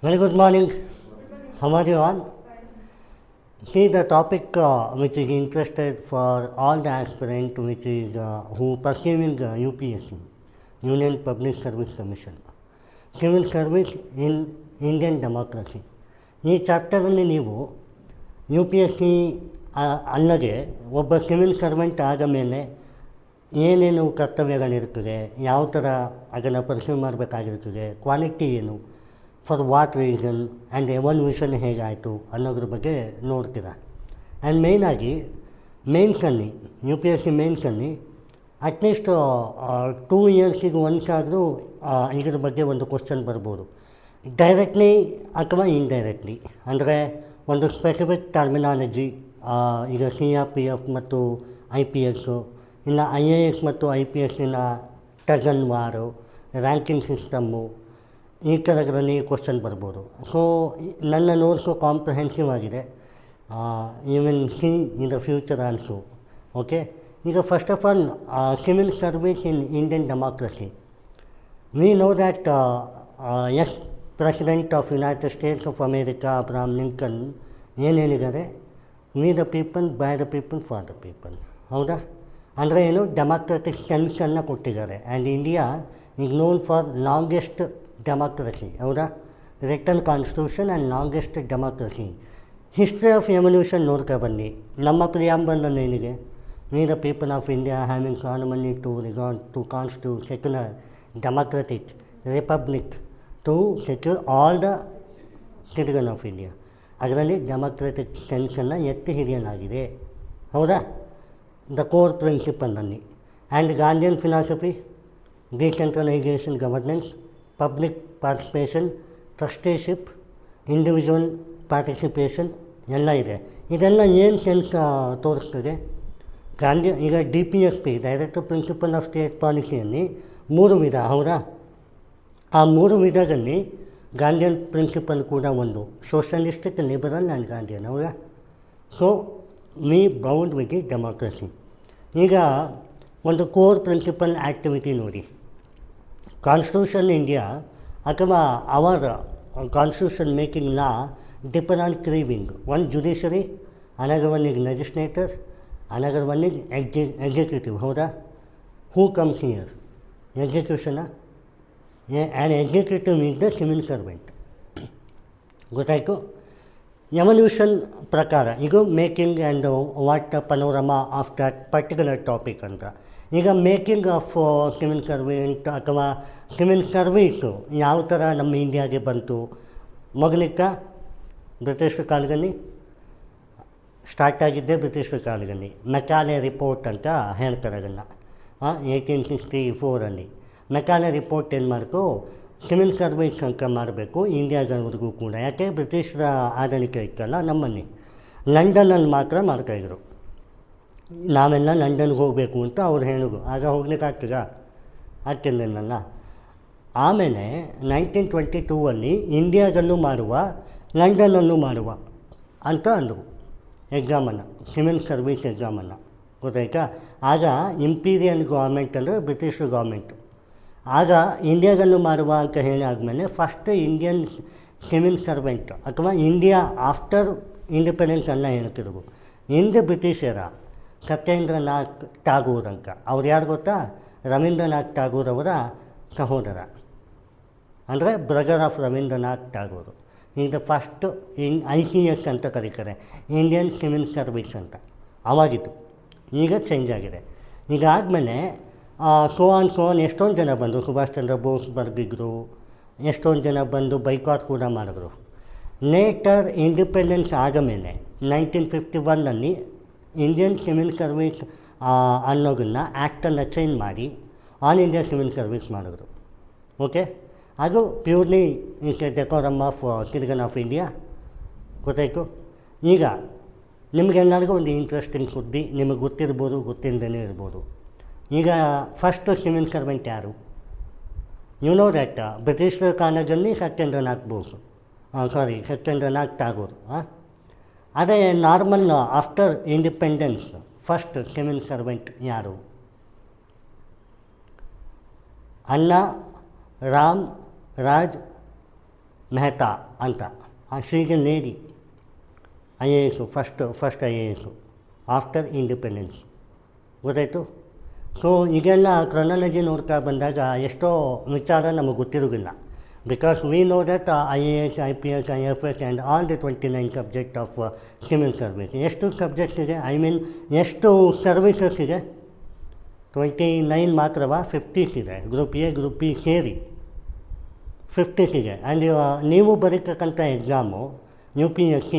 Very good morning. How are you all? See the topic which is interested for all the aspirant which is who pursuing UPSC, Union Public Service Commission, Civil Service in Indian Democracy. ಈ ಚಾಪ್ಟರಲ್ಲಿ ನೀವು you P S C ಅಲ್ಲದೆ ಒಬ್ಬ civil servant ಆದ ಮೇಲೆ ಏನೇನು ಕರ್ತವ್ಯಗಳಿರ್ತದೆ, ಯಾವ ಥರ ಅದನ್ನು ಪರ್ಸ್ಯೂ ಮಾಡಬೇಕಾಗಿರ್ತದೆ, ಕ್ವಾಲಿಟಿ ಏನು, for what reason and evolution ಹೇಗಾಯಿತು ಅನ್ನೋದ್ರ ಬಗ್ಗೆ ನೋಡ್ತೀರಾ. ಆ್ಯಂಡ್ ಮೇಯ್ನಾಗಿ ಮೇನ್ಸಲ್ಲಿ ಯು ಪಿ ಎಸ್ ಸಿ ಮೇನ್ಸಲ್ಲಿ ಅಟ್ಲೀಸ್ಟ್ 2 ಇಯರ್ಸಿಗೆ ಒಂದ್ಸಾದರೂ ಇದ್ರ ಬಗ್ಗೆ ಒಂದು ಕ್ವಶನ್ ಬರ್ಬೋದು, ಡೈರೆಕ್ಟ್ಲಿ ಅಥವಾ ಇಂಡೈರೆಕ್ಟ್ಲಿ. ಅಂದರೆ ಒಂದು ಸ್ಪೆಸಿಫಿಕ್ ಟರ್ಮಿನಾಲಜಿ, ಈಗ ಸಿ ಆರ್ ಪಿ ಎಫ್ ಮತ್ತು ಐ ಪಿ ಎಸ್ಸು, ಇಲ್ಲ ಐ ಎ ಎಸ್ ಮತ್ತು ಐ ಪಿ ಎಸ್ಸಿನ ಟಗನ್ ವಾರು, ರ್ಯಾಂಕಿಂಗ್ ಸಿಸ್ಟಮ್ಮು, ಈ ಥರಗಳಲ್ಲಿ ಕ್ವಶನ್ ಬರ್ಬೋದು. ಸೊ ನನ್ನ ನೋಟ್ಸು ಕಾಂಪ್ರಹೆನ್ಸಿವ್ ಆಗಿದೆ. You will see in the future also. Okay, ಈಗ first of all civil service in Indian democracy. We know that as president of United States of America Abraham Lincoln ಏನು ಹೇಳಿದ್ದಾರೆ, we the people, by the people, for the people. ಹೌದಾ? ಅಂದರೆ ಏನು, democratic ಸೆನ್ಸನ್ನು ಕೊಟ್ಟಿದ್ದಾರೆ. And India is known for longest democracy. ಹೌದಾ? Return constitution and longest democracy. History of evolution ನೋಡ್ಕೊ ಬನ್ನಿ. ನಮ್ಮ ಪ್ರಿಯಾಂಬಲ್ನಲ್ಲಿ ಏನಿದೆ, we the people of India having ಕಾನ್ಮನಿ to regard to constitute secular democratic republic to secure all the citizen of India. ಅದರಲ್ಲಿ democratic ಸೆನ್ಸನ್ನು ಎತ್ತಿ ಹಿಡಿಯಲಾಗಿದೆ. ಹೌದಾ? ದ ಕೋರ್ ಪ್ರಿನ್ಸಿಪಲ್ನಲ್ಲಿ. And Gandhian philosophy, decentralisation governance, public participation, trusteeship, individual participation ಎಲ್ಲ ಇದೆ. ಇದೆಲ್ಲ ಏನು ಸೆನ್ಸ್ ತೋರಿಸ್ತದೆ? ಗಾಂಧಿ ಈಗ D P S P, director principal of state ಪಾಲಿಸಿಯಲ್ಲಿ 3 ವಿಧ. ಹೌದಾ? ಆ 3 ವಿಧದಲ್ಲಿ ಗಾಂಧಿಯನ್ ಪ್ರಿನ್ಸಿಪಲ್ ಕೂಡ ಒಂದು, ಸೋಷಲಿಸ್ಟಿಕ್, ಲಿಬರಲ್ ಆ್ಯಂಡ್ ಗಾಂಧಿಯನ್. ಹೌದಾ? So we bound with the democracy. ಈಗ ಒಂದು ಕೋರ್ ಪ್ರಿನ್ಸಿಪಲ್ ಆ್ಯಕ್ಟಿವಿಟಿ ನೋಡಿ. ಕಾನ್ಸ್ಟಿಟ್ಯೂಷನ್ ಇಂಡಿಯಾ ಅಥವಾ our constitution making law depend on 3 wing. One judiciary, another one is legislator, another one is executive. ಹೌದಾ? Who comes here? ಎಕ್ಸಿಕ್ಯೂಷನಾ? And executive is the civil servant. ಗೊತ್ತಾಯಿತು? Evolution ಪ್ರಕಾರ ಈಗ making and what panorama of that particular topic ಅಂತ. ಈಗ making of civil servant ಅಥವಾ civil service ಯಾವ ಥರ ನಮ್ಮ ಇಂಡಿಯಾಗೆ ಬಂತು? ಮೊದಲಿಕ ಬ್ರಿಟಿಷ್ ಕಾಲದಲ್ಲಿ ಸ್ಟಾರ್ಟ್ ಆಗಿದ್ದೆ, ಬ್ರಿಟಿಷ್ ಕಾಲದಲ್ಲಿ ಮೆಕಾಲೆ ರಿಪೋರ್ಟ್ ಅಂತ ಹೇಳ್ತಾರೆ ಅದನ್ನು. 1864 ಮೆಕಾಲೆ ರಿಪೋರ್ಟ್ ಏನು ಮಾಡ್ತು, ಸಿವಿಲ್ ಸರ್ವಿಸ್ ಅಂತ ಮಾಡಬೇಕು ಇಂಡಿಯಾದವರೆಗೂ ಕೂಡ. ಯಾಕೆ? ಬ್ರಿಟಿಷರ ಆಡಳಿತ ಇತ್ತಲ್ಲ ನಮ್ಮಲ್ಲಿ. ಲಂಡನ್ನಲ್ಲಿ ಮಾತ್ರ ಮಾಡ್ತಾಯಿದ್ರು. ನಾವೆಲ್ಲ ಲಂಡನ್ಗೆ ಹೋಗಬೇಕು ಅಂತ ಅವ್ರು ಹೇಳಿದ್ರು. ಆಗ ಹೋಗ್ಲಿಕ್ಕೆ ಆಗ್ತಿರಲಿಲ್ಲ. ಆಮೇಲೆ 1922 ಇಂಡಿಯಾದಲ್ಲೂ ಮಾಡುವ, ಲಂಡನ್ನಲ್ಲೂ ಮಾಡುವ ಅಂತ ಅಂದರು ಎಕ್ಸಾಮನ್ನು, ಸಿವಿಲ್ ಸರ್ವಿಸ್ ಎಕ್ಸಾಮನ್ನು. ಗೊತ್ತಾಯ್ತಾ? ಆಗ ಇಂಪೀರಿಯಲ್ ಗೌರ್ಮೆಂಟ್ ಅಂದರೆ ಬ್ರಿಟಿಷ್ ಗೌರ್ಮೆಂಟು. ಆಗ ಇಂಡಿಯಾದಲ್ಲೂ ಮಾಡುವ ಅಂತ ಹೇಳಿ ಆದಮೇಲೆ ಫಸ್ಟ್ ಇಂಡಿಯನ್ ಸಿವಿಲ್ ಸರ್ವೆಂಟ್ ಅಥವಾ ಇಂಡಿಯಾ ಆಫ್ಟರ್ ಇಂಡಿಪೆಂಡೆನ್ಸ್ ಎಲ್ಲ ಹೇಳ್ತಿದ್ರು. ಹಿಂದೆ ಬ್ರಿಟಿಷರ ಸತ್ಯೇಂದ್ರನಾಥ್ ಟಾಗೂರ್ ಅಂತ, ಅವ್ರು ಯಾರು ಗೊತ್ತಾ? ರವೀಂದ್ರನಾಥ್ ಟಾಗೂರ್ ಅವರ ಸಹೋದರ, ಅಂದರೆ ಬ್ರದರ್ ಆಫ್ ರವೀಂದ್ರನಾಥ್ ಟಾಗೂರು. ಈಗ ಫಸ್ಟ್ ICS ಅಂತ ಕರೀತಾರೆ, ಇಂಡಿಯನ್ ಸಿವಿಲ್ ಸರ್ವಿಸ್ ಅಂತ. ಆವಾಗಿತ್ತು, ಈಗ ಚೇಂಜ್ ಆಗಿದೆ. ಈಗ ಆದಮೇಲೆ ಸೋನ್ ಎಷ್ಟೊಂದು ಜನ ಬಂದರು. ಸುಭಾಷ್ ಚಂದ್ರ ಬೋಸ್ ಬರೆದಿದ್ರು, ಎಷ್ಟೊಂದು ಜನ ಬಂದು ಬೈಕಾಟ್ ಕೂಡ ಮಾಡಿದ್ರು. ಲೇಟರ್ ಇಂಡಿಪೆಂಡೆನ್ಸ್ ಆದ ಮೇಲೆ 1951 ಇಂಡಿಯನ್ ಸಿವಿಲ್ ಸರ್ವಿಸ್ ಅನ್ನೋದನ್ನು ಆ್ಯಕ್ಟನ್ನು ಚೇಂಜ್ ಮಾಡಿ ಆಲ್ ಇಂಡಿಯಾ ಸಿವಿಲ್ ಸರ್ವಿಸ್ ಮಾಡಿದ್ರು. ಓಕೆ, ಅದು purely is A decorum of citizen of India. ಗೊತ್ತಾಯಿತು? ಈಗ ನಿಮಗೆಲ್ಲರಿಗೂ ಒಂದು ಇಂಟ್ರೆಸ್ಟಿಂಗ್ ಸುದ್ದಿ, ನಿಮಗೆ ಗೊತ್ತಿರ್ಬೋದು, ಗೊತ್ತಿಲ್ಲದೇ ಇರ್ಬೋದು. ಈಗ ಫಸ್ಟ್ ಸಿವಿಲ್ ಸರ್ವೆಂಟ್ ಯಾರು? ಯು ನೋ ದ್ಯಾಟ್ ಬ್ರಿಟಿಷರ ಕಾಲದಲ್ಲಿ ಸತ್ಯೇಂದ್ರನಾಥ್ ಬೋಸ್, ಸತ್ಯೇಂದ್ರನಾಥ್ ಟಾಗೂರ್. ಅದೇ normal after independence first civil servant ಯಾರು? ಅಣ್ಣಾ ರಾಮ್ ರಾಜ್ ಮೆಹ್ತಾ ಅಂತ. ಶೀಗೆ lady IAS, first IAS after independence. ಗೊತ್ತಾಯಿತು? ಸೊ ಈಗೆಲ್ಲ ಕ್ರೊನಾಲಜಿ ನೋಡ್ತಾ ಬಂದಾಗ ಎಷ್ಟೋ ವಿಚಾರ ನಮಗೆ ಗೊತ್ತಿರೋದಿಲ್ಲ. Because we know that IAS, IPS, IFS and all the 29 subject of civil service. ಎಷ್ಟು ಸಬ್ಜೆಕ್ಟ್ ಇದೆ, ಎಷ್ಟು ಸರ್ವಿಸಸ್ ಇದೆ? 29 ಮಾತ್ರವಾ? 50 ಇದೆ. ಗ್ರೂಪ್ ಎ, ಗ್ರೂಪ್ ಬಿ ಸೇರಿ 50 ಇದೆ. ಆ್ಯಂಡ್ ನೀವು ಬರೀತಕ್ಕಂಥ ಎಕ್ಸಾಮು UPSC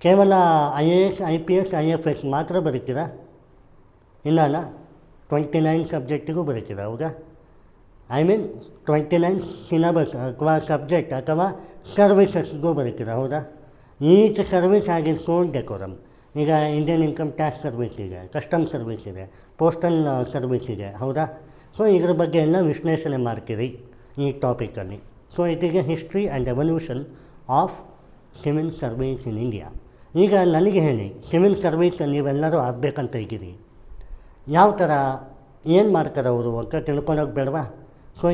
ಕೇವಲ IAS, IPS, IFS ಮಾತ್ರ ಬರೀತೀರಾ? ಇಲ್ಲ 29 ಸಬ್ಜೆಕ್ಟಿಗೂ ಬರೀತೀರಾ? ಹೌದಾ? 29 ಸಿಲಬಸ್ ಅಥವಾ ಸಬ್ಜೆಕ್ಟ್ ಅಥವಾ ಸರ್ವಿಸಸ್ಗೂ ಬರೀತೀರಾ? ಹೌದಾ? ಈಚ್ ಸರ್ವಿಸ್ ಆಗಿರ್ಕೊಂಡು ಡೆಕೋರಮ್. ಈಗ ಇಂಡಿಯನ್ ಇನ್ಕಮ್ ಟ್ಯಾಕ್ಸ್ ಸರ್ವಿಸ್ ಇದೆ, ಕಸ್ಟಮ್ ಸರ್ವಿಸ್ ಇದೆ, ಪೋಸ್ಟಲ್ ಸರ್ವಿಸ್ ಇದೆ. ಹೌದಾ? ಸೊ ಇದ್ರ ಬಗ್ಗೆ ಎಲ್ಲ ವಿಶ್ಲೇಷಣೆ ಮಾಡ್ತೀರಿ ಈ ಟಾಪಿಕಲ್ಲಿ. ಸೊ ಇಟಿಗೆ history and evolution of civil service in India. ಈಗ ನನಗೆ ಹೇಳಿ, ಸಿವಿಲ್ ಸರ್ವಿಸ್ ನೀವೆಲ್ಲರೂ ಆಗಬೇಕಂತ ಇದ್ದೀರಿ, ಯಾವ ಥರ ಏನು ಮಾಡ್ತಾರೆ ಅವರು ಅಂತ ತಿಳ್ಕೊಳೋಕೆ ಬೇಡವಾ? So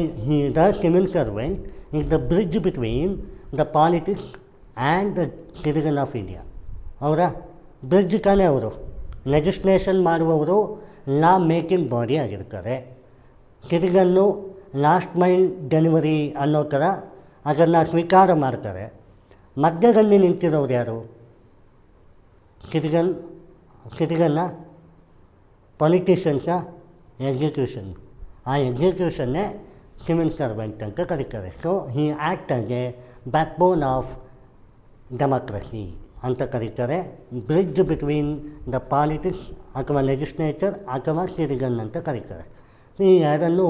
the civil servant is the bridge between the politics and the citizen of India. ಅವರ ಬ್ರಿಡ್ಜ್ ತಾನೇ ಅವರು. ಲೆಜಿಸ್ಲೇಷನ್ ಮಾಡುವವರು ಲಾ ಮೇಕಿಂಗ್ ಬಾಡಿ ಆಗಿರ್ತಾರೆ. ಸಿಟಿಜನ್ನು ಲಾಸ್ಟ್ ಮೈಲ್ ಡೆಲಿವರಿ ಅನ್ನೋ ಥರ ಅದನ್ನು ಸ್ವೀಕಾರ ಮಾಡ್ತಾರೆ. ಮಧ್ಯದಲ್ಲಿ ನಿಂತಿರೋರು ಯಾರು? ಸಿಟಿಜನ್ನ, ಪೊಲಿಟಿಷಿಯನ್ಸ, ಎಕ್ಸಿಕ್ಯೂಷನ್. ಆ ಎಕ್ಸಿಕ್ಯೂಷನ್ನೇ ಸಿವಿಲ್ ಸರ್ವೆಂಟ್ ಅಂತ ಕರೀತಾರೆ. So he act as A backbone of democracy ಅಂತ ಕರೀತಾರೆ. ಬ್ರಿಡ್ಜ್ ಬಿಟ್ವೀನ್ ದ ಪಾಲಿಟಿಕ್ಸ್ ಅಥವಾ ಲೆಜಿಸ್ಲೇಚರ್ ಅಥವಾ ಸಿಟಿಜನ್ ಅಂತ ಕರೀತಾರೆ. ಈ ಎರಡನ್ನು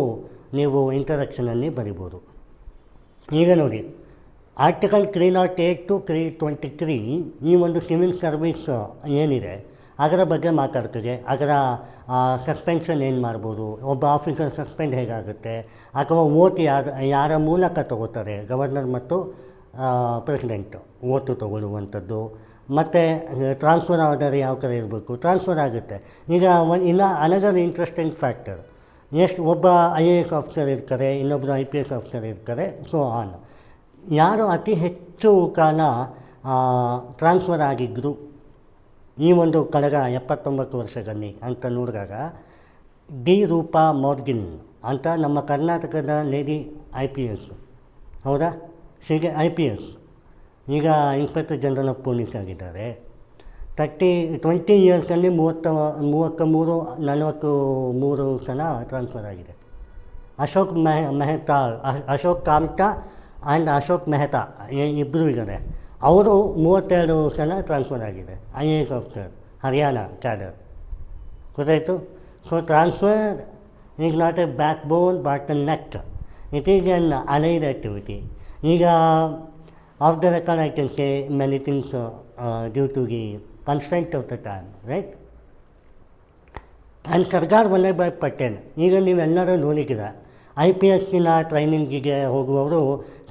ನೀವು ಇಂಟ್ರಡಕ್ಷನಲ್ಲಿ ಬರಿಬೋದು. ಈಗ ನೋಡಿ, ಆರ್ಟಿಕಲ್ 308 to 323 ಈ ಒಂದು ಸಿವಿಲ್ ಸರ್ವಿಸ್ ಏನಿದೆ ಅದರ ಬಗ್ಗೆ ಮಾತಾಡ್ತದೆ. ಅದರ ಸಸ್ಪೆನ್ಷನ್ ಏನು ಮಾಡ್ಬೋದು, ಒಬ್ಬ ಆಫೀಸರ್ ಸಸ್ಪೆಂಡ್ ಹೇಗಾಗುತ್ತೆ, ಅಥವಾ ಓಟ್ ಯಾರ ಮೂಲಕ ತಗೋತಾರೆ, ಗವರ್ನರ್ ಮತ್ತು ಪ್ರೆಸಿಡೆಂಟು ಓಟು ತಗೊಳ್ಳುವಂಥದ್ದು. ಮತ್ತು ಟ್ರಾನ್ಸ್ಫರ್ ಆರ್ಡರ್ ಯಾವ ಥರ ಇರಬೇಕು, ಟ್ರಾನ್ಸ್ಫರ್ ಆಗುತ್ತೆ. ಈಗ ಇನ್ನು ಅನದರ್ ಇಂಟ್ರೆಸ್ಟಿಂಗ್ ಫ್ಯಾಕ್ಟರ್, ಎಷ್ಟು ಒಬ್ಬ IAS ಆಫೀಸರ್ ಇರ್ತಾರೆ, ಇನ್ನೊಬ್ಬರು IPS ಆಫೀಸರ್ ಇರ್ತಾರೆ, ಸೊ ಆನ್. ಯಾರು ಅತಿ ಹೆಚ್ಚು ಕಾಲ ಟ್ರಾನ್ಸ್ಫರ್ ಆಗಿದ್ದರು ಈ ಒಂದು ಕಳೆದ 79 ವರ್ಷದಲ್ಲಿ ಅಂತ ನೋಡಿದಾಗ ಡಿ ರೂಪಾ ಮೌರ್ಗಿಲ್ ಅಂತ ನಮ್ಮ ಕರ್ನಾಟಕದ ಲೇಡಿ IPS. ಹೌದಾ? ಹೀಗೆ IPS ಈಗ ಇನ್ಸ್ಪೆಕ್ಟರ್ ಜನರಲ್ ಆಫ್ ಪೊಲೀಸ್ ಆಗಿದ್ದಾರೆ. 20 ಇಯರ್ಸಲ್ಲಿ 43 ಸಲ ಟ್ರಾನ್ಸ್ಫರ್ ಆಗಿದೆ. ಅಶೋಕ್ ಕಾಮ್ಟಾ ಆ್ಯಂಡ್ ಅಶೋಕ್ ಮೆಹ್ತಾ ಇಬ್ಬರು ಇದ್ದಾರೆ. ಅವರು 32 ಸಲ ಟ್ರಾನ್ಸ್ಫರ್ ಆಗಿದೆ. IAS officer, Haryana cadre. ಗೊತ್ತಾಯಿತು? So transfer is not a backbone but a neck. It is an allied activity. ಈಗ off the record I can say many things due to the constant of the time, right? And Sardar Vallabhbhai Patel, ಈಗ ನೀವೆಲ್ಲರೂ ನೋಡಿದ್ದೀರ. IPSನ ಟ್ರೈನಿಂಗಿಗೆ ಹೋಗುವವರು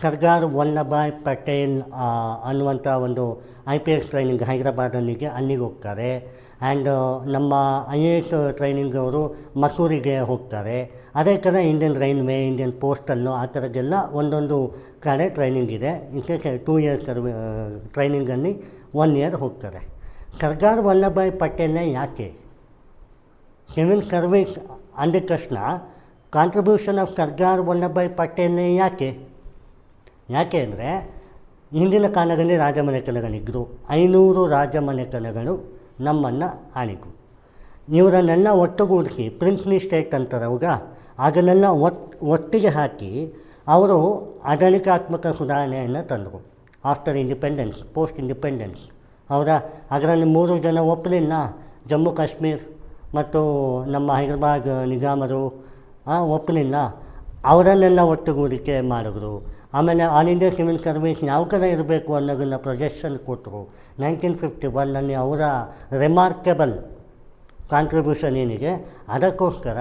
ಸರ್ದಾರ್ ವಲ್ಲಭಭಾಯ್ ಪಟೇಲ್ ಅನ್ನುವಂಥ ಒಂದು IPS training ಹೈದರಾಬಾದಲ್ಲಿಗೆ ಅಲ್ಲಿಗೆ ಹೋಗ್ತಾರೆ. And ನಮ್ಮ IAS training ಅವರು ಮಸೂರಿಗೆ ಹೋಗ್ತಾರೆ. ಅದೇ ಥರ ಇಂಡಿಯನ್ ರೈಲ್ವೆ, ಇಂಡಿಯನ್ ಪೋಸ್ಟಲ್ಲು ಆ ಥರದ್ದೆಲ್ಲ ಒಂದೊಂದು ಕಡೆ ಟ್ರೈನಿಂಗ್ ಇದೆ. ಇದಕ್ಕೆ 2 ಇಯರ್ಸ್ ಟ್ರೈನಿಂಗಲ್ಲಿ 1 ಇಯರ್ ಹೋಗ್ತಾರೆ. ಸರ್ದಾರ್ ವಲ್ಲಭಭಾಯ್ ಪಟೇಲ್ನೇ ಯಾಕೆ ಸಿವಿಲ್ ಸರ್ವಿಸ್ ಅಂದ ತಕ್ಷಣ ಕಾಂಟ್ರಿಬ್ಯೂಷನ್ ಆಫ್ ಸರ್ದಾರ್ ವಲ್ಲಭಭಾಯ್ ಪಟೇಲ್ನೇ ಯಾಕೆ ಅಂದರೆ ಹಿಂದಿನ ಕಾಲದಲ್ಲಿ ರಾಜಮನೆತನಗಳಿದ್ದರು. 500 ರಾಜಮನೆತನಗಳು ನಮ್ಮನ್ನು ಆಳಿದ್ರು. ಇವರನ್ನೆಲ್ಲ ಒಟ್ಟುಗೂಡಿಸಿ ಪ್ರಿನ್ಸ್ಲಿ ಸ್ಟೇಟ್ ಅಂತಾರೆ ಅವಾಗ, ಅದನ್ನೆಲ್ಲ ಒಟ್ಟಿಗೆ ಹಾಕಿ ಅವರು ಆಡಳಿತಾತ್ಮಕ ಸುಧಾರಣೆಯನ್ನು ತಂದರು. After independence, post independence. ಹೌದಾ? ಅದರಲ್ಲಿ 3 ಜನ ಒಪ್ಪಲಿಲ್ಲ. ಜಮ್ಮು ಕಾಶ್ಮೀರ್ ಮತ್ತು ನಮ್ಮ ಹೈದರಾಬಾದ್ ನಿಜಾಮರು ಒಪ್ಪಲಿಲ್ಲ. ಅವರನ್ನೆಲ್ಲ ಒಟ್ಟುಗೂಡಿಕೆ ಮಾಡಿದ್ರು. ಆಮೇಲೆ ಆಲ್ ಇಂಡಿಯಾ ಸಿವಿಲ್ ಸರ್ವಿಸ್ ಯಾವ ಕಡೆ ಇರಬೇಕು ಅನ್ನೋದನ್ನು ಪ್ರೊಜೆಕ್ಷನ್ ಕೊಟ್ಟರು. 1951ನಲ್ಲಿ ಅವರ ರಿಮಾರ್ಕೆಬಲ್ ಕಾಂಟ್ರಿಬ್ಯೂಷನ್ ಏನಿದೆ ಅದಕ್ಕೋಸ್ಕರ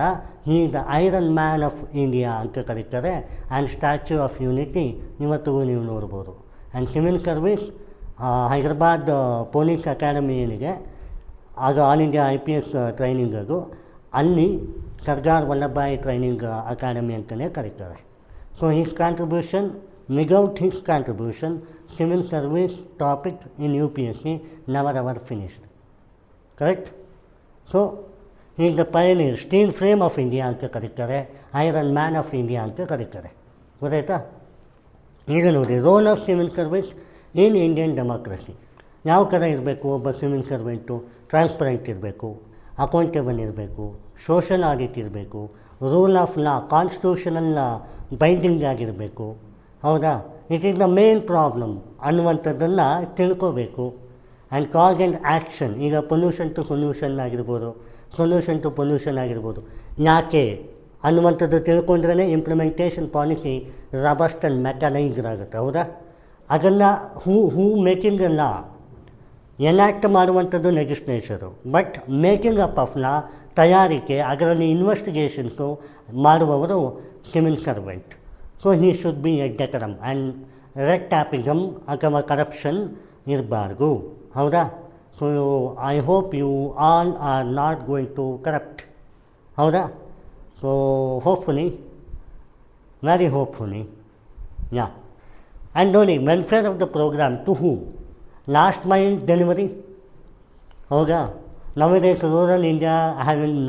ಈ the iron man of India ಅಂತ ಕರೀತಾರೆ. ಆ್ಯಂಡ್ ಸ್ಟ್ಯಾಚ್ಯೂ ಆಫ್ ಯೂನಿಟಿ ಇವತ್ತಿಗೂ ನೀವು ನೋಡ್ಬೋದು. And civil service Hyderabad police academy ಏನಿದೆ ಆಗ ಆಲ್ ಇಂಡಿಯಾ IPS ಟ್ರೈನಿಂಗದು, ಅಲ್ಲಿ ಸರ್ದಾರ್ ವಲ್ಲಭಭಾಯ್ ಟ್ರೈನಿಂಗ್ ಅಕಾಡೆಮಿ ಅಂತಲೇ ಕರೀತಾರೆ. So his contribution without his contribution, civil service topic in UPSC never ever finished. Correct? So, he is the pioneer. Steel frame of India ಅಂತ ಕರೀತಾರೆ, iron man of India ಅಂತ ಕರೀತಾರೆ. ಗೊತ್ತಾಯ್ತಾ? ಈಗ ನೋಡಿ, role of civil service in Indian democracy. ಯಾವ ಥರ ಇರಬೇಕು ಒಬ್ಬ ಸಿವಿಲ್ ಸರ್ವೆಂಟು? ಟ್ರಾನ್ಸ್ಪರೆಂಟ್ ಇರಬೇಕು, ಅಕೌಂಟೇಬಲ್ ಇರಬೇಕು, ಸೋಷಲ್ ಆಡಿಟ್ ಇರಬೇಕು, rule of law, constitutional binding ಆಗಿರಬೇಕು. ಹೌದಾ? It is the main problem ಅನ್ನುವಂಥದ್ದನ್ನು ತಿಳ್ಕೋಬೇಕು. ಆ್ಯಂಡ್ ಕಾಸ್ ಆ್ಯಂಡ್ ಆ್ಯಕ್ಷನ್, ಈಗ ಪೊಲ್ಯೂಷನ್ ಟು ಸೊಲ್ಯೂಷನ್ ಆಗಿರ್ಬೋದು, ಸೊಲ್ಯೂಷನ್ ಟು ಪೊಲ್ಯೂಷನ್ ಆಗಿರ್ಬೋದು, ಯಾಕೆ ಅನ್ನುವಂಥದ್ದು ತಿಳ್ಕೊಂಡ್ರೇ ಇಂಪ್ಲಿಮೆಂಟೇಷನ್ ಪಾಲಿಸಿ ರಬಸ್ಟ್ ಆ್ಯಂಡ್ ಮೆಕನೈಸ್ಡ್ ಆಗುತ್ತೆ. ಹೌದಾ? ಅದನ್ನು ಹೂ ಮೇಕಿಂಗ್ ಲಾ, ಎನಾಕ್ಟ್ ಮಾಡುವಂಥದ್ದು legislature, but making up of law, ತಯಾರಿಕೆ, ಅದರಲ್ಲಿ ಇನ್ವೆಸ್ಟಿಗೇಷನ್ಸು ಮಾಡುವವರು civil servant. So he should be a decorum and red tapism ಅಥವಾ ಕರಪ್ಷನ್ ಇರಬಾರ್ದು. ಹೌದಾ? So I hope you all are not going to corrupt. ಹೌದಾ? So hopefully, very hopefully, ya. And ನೋಡಿ, welfare of the program to whom? Last mile delivery. ಹೌದಾ? Nowadays rural India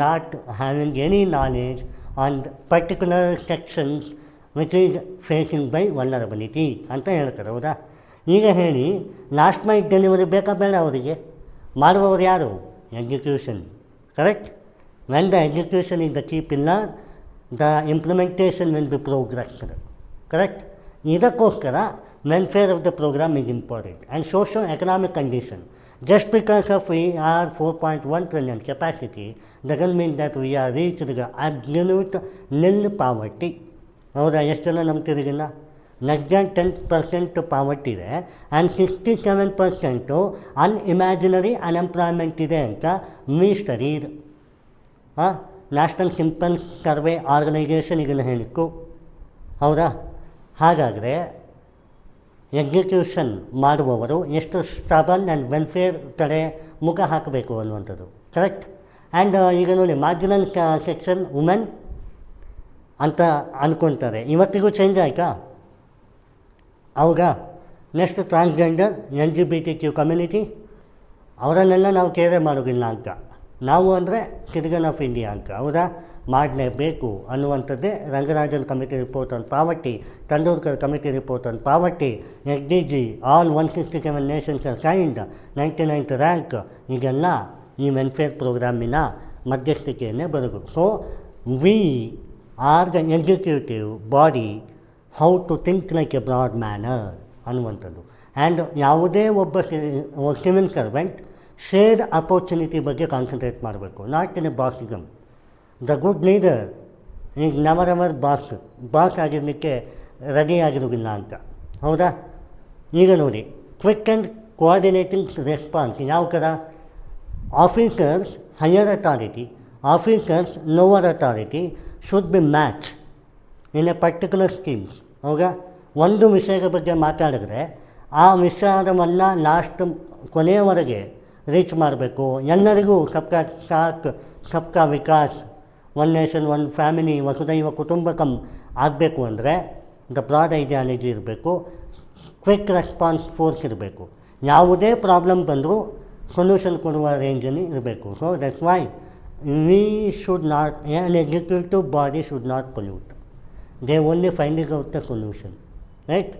not having any knowledge on particular sections which is facing by vulnerability ಅಂತ ಹೇಳ್ತಾರೆ. ಹೌದಾ? ಈಗ ಹೇಳಿ, last mile delivery ಬೇಕಾ ಬೇಡ ಅವರಿಗೆ? ಮಾಡುವವರು ಯಾರು? Execution. Correct? When the execution is the key pillar, the implementation will be progressed. Correct? ಇದಕ್ಕೋಸ್ಕರ welfare of the program is important. And socio economic condition. Just because of we are 4.1 trillion capacity doesn't mean that we are reached the absolute nil poverty. ಹೌದಾ? ಎಷ್ಟು ಜನ ನಂಬ್ತಿರಿಗಿಲ್ಲ? Less than 10% poverty ಇದೆ and 67% unimaginary unemployment ಇದೆ ಅಂತ me studied. National sample survey organisation ಇದನ್ನು ಹೇಳಿತ್ತು. ಹೌದಾ? ಹಾಗಾದರೆ ಎಕ್ಸಿಕ್ಯೂಷನ್ ಮಾಡುವವರು ಎಷ್ಟು ಸ್ಟಬನ್ ಆ್ಯಂಡ್ ವೆಲ್ಫೇರ್ ಕಡೆ ಮುಖ ಹಾಕಬೇಕು ಅನ್ನುವಂಥದ್ದು. ಕರೆಕ್ಟ್? ಆ್ಯಂಡ್ ಈಗ ನೋಡಿ, ಮಾರ್ಜಿನಲ್ ಸೆಕ್ಷನ್ ವುಮೆನ್ ಅಂತ ಅಂದ್ಕೊತಾರೆ. ಇವತ್ತಿಗೂ ಚೇಂಜ್ ಆಯ್ತಾ? ಹೌದಾ? ನೆಕ್ಸ್ಟ್ ಟ್ರಾನ್ಸ್ಜೆಂಡರ್, LGBT ಕಮ್ಯುನಿಟಿ, ಅವರನ್ನೆಲ್ಲ ನಾವು ಕೇರೆ ಮಾಡೋದಿಲ್ಲ ಅಂತ. ನಾವು ಅಂದರೆ ಸಿಟಿಜನ್ ಆಫ್ ಇಂಡಿಯಾ ಅಂತ. ಹೌದಾ? ಮಾಡಲೇಬೇಕು ಅನ್ನುವಂಥದ್ದೇ Rangarajan committee report on poverty, Tendulkar committee report on poverty, SDG, all 167 nations are kind, 99th rank, ಈಗೆಲ್ಲ ಈ ವೆಲ್ಫೇರ್ ಪ್ರೋಗ್ರಾಮಿನ ಮಧ್ಯಸ್ಥಿಕೆಯನ್ನೇ ಬರೋದು. So we are the executive body how to think like a broad manner ಅನ್ನುವಂಥದ್ದು. ಆ್ಯಂಡ್ ಯಾವುದೇ ಒಬ್ಬ ಸಿವಿಲ್ ಸರ್ವೆಂಟ್ ಶೇರ್ಡ್ ಅಪರ್ಚುನಿಟಿ ಬಗ್ಗೆ concentrate ಮಾಡಬೇಕು, not in a boxism. The good leader ಈಗ ನೆವರ್ ಎವರ್ ಬಾಸ್ ಆಗಿರಲಿಕ್ಕೆ ರೆಡಿ ಆಗಿರೋದಿಲ್ಲ ಅಂತ. ಹೌದಾ? ಈಗ ನೋಡಿ, ಕ್ವಿಕ್ ಆ್ಯಂಡ್ ಕೋಆರ್ಡಿನೇಟಿಂಗ್ ರೆಸ್ಪಾನ್ಸ್ ಯಾವ ಥರ? Officers higher authority, officers lower authority should be match in a particular schemes. ಹೌದಾ? ಒಂದು ವಿಷಯದ ಬಗ್ಗೆ ಮಾತಾಡಿದ್ರೆ ಆ ವಿಚಾರವನ್ನು ಲಾಸ್ಟ್ ಕೊನೆಯವರೆಗೆ ರೀಚ್ ಮಾಡಬೇಕು. ಎಲ್ಲರಿಗೂ ಸಬ್ಕಾ ಸಾಥ್ ಸಬ್ಕಾ ವಿಕಾಸ್, ಒನ್ ನೇಷನ್ ಒನ್ ಫ್ಯಾಮಿಲಿ, ವಸುದೈವ ಕುಟುಂಬಕಂ ಆಗಬೇಕು ಅಂದರೆ ದ ಬ್ರಾಡ್ ಐಡಿಯಾಲಜಿ ಇರಬೇಕು, ಕ್ವಿಕ್ ರೆಸ್ಪಾನ್ಸ್ ಫೋರ್ಸ್ ಇರಬೇಕು. ಯಾವುದೇ ಪ್ರಾಬ್ಲಮ್ ಬಂದರೂ ಸೊಲ್ಯೂಷನ್ ಕೊಡುವ ರೇಂಜಲ್ಲಿ ಇರಬೇಕು. So that's why we should not, an executive body should not pollute. They only finding out the solution. Right?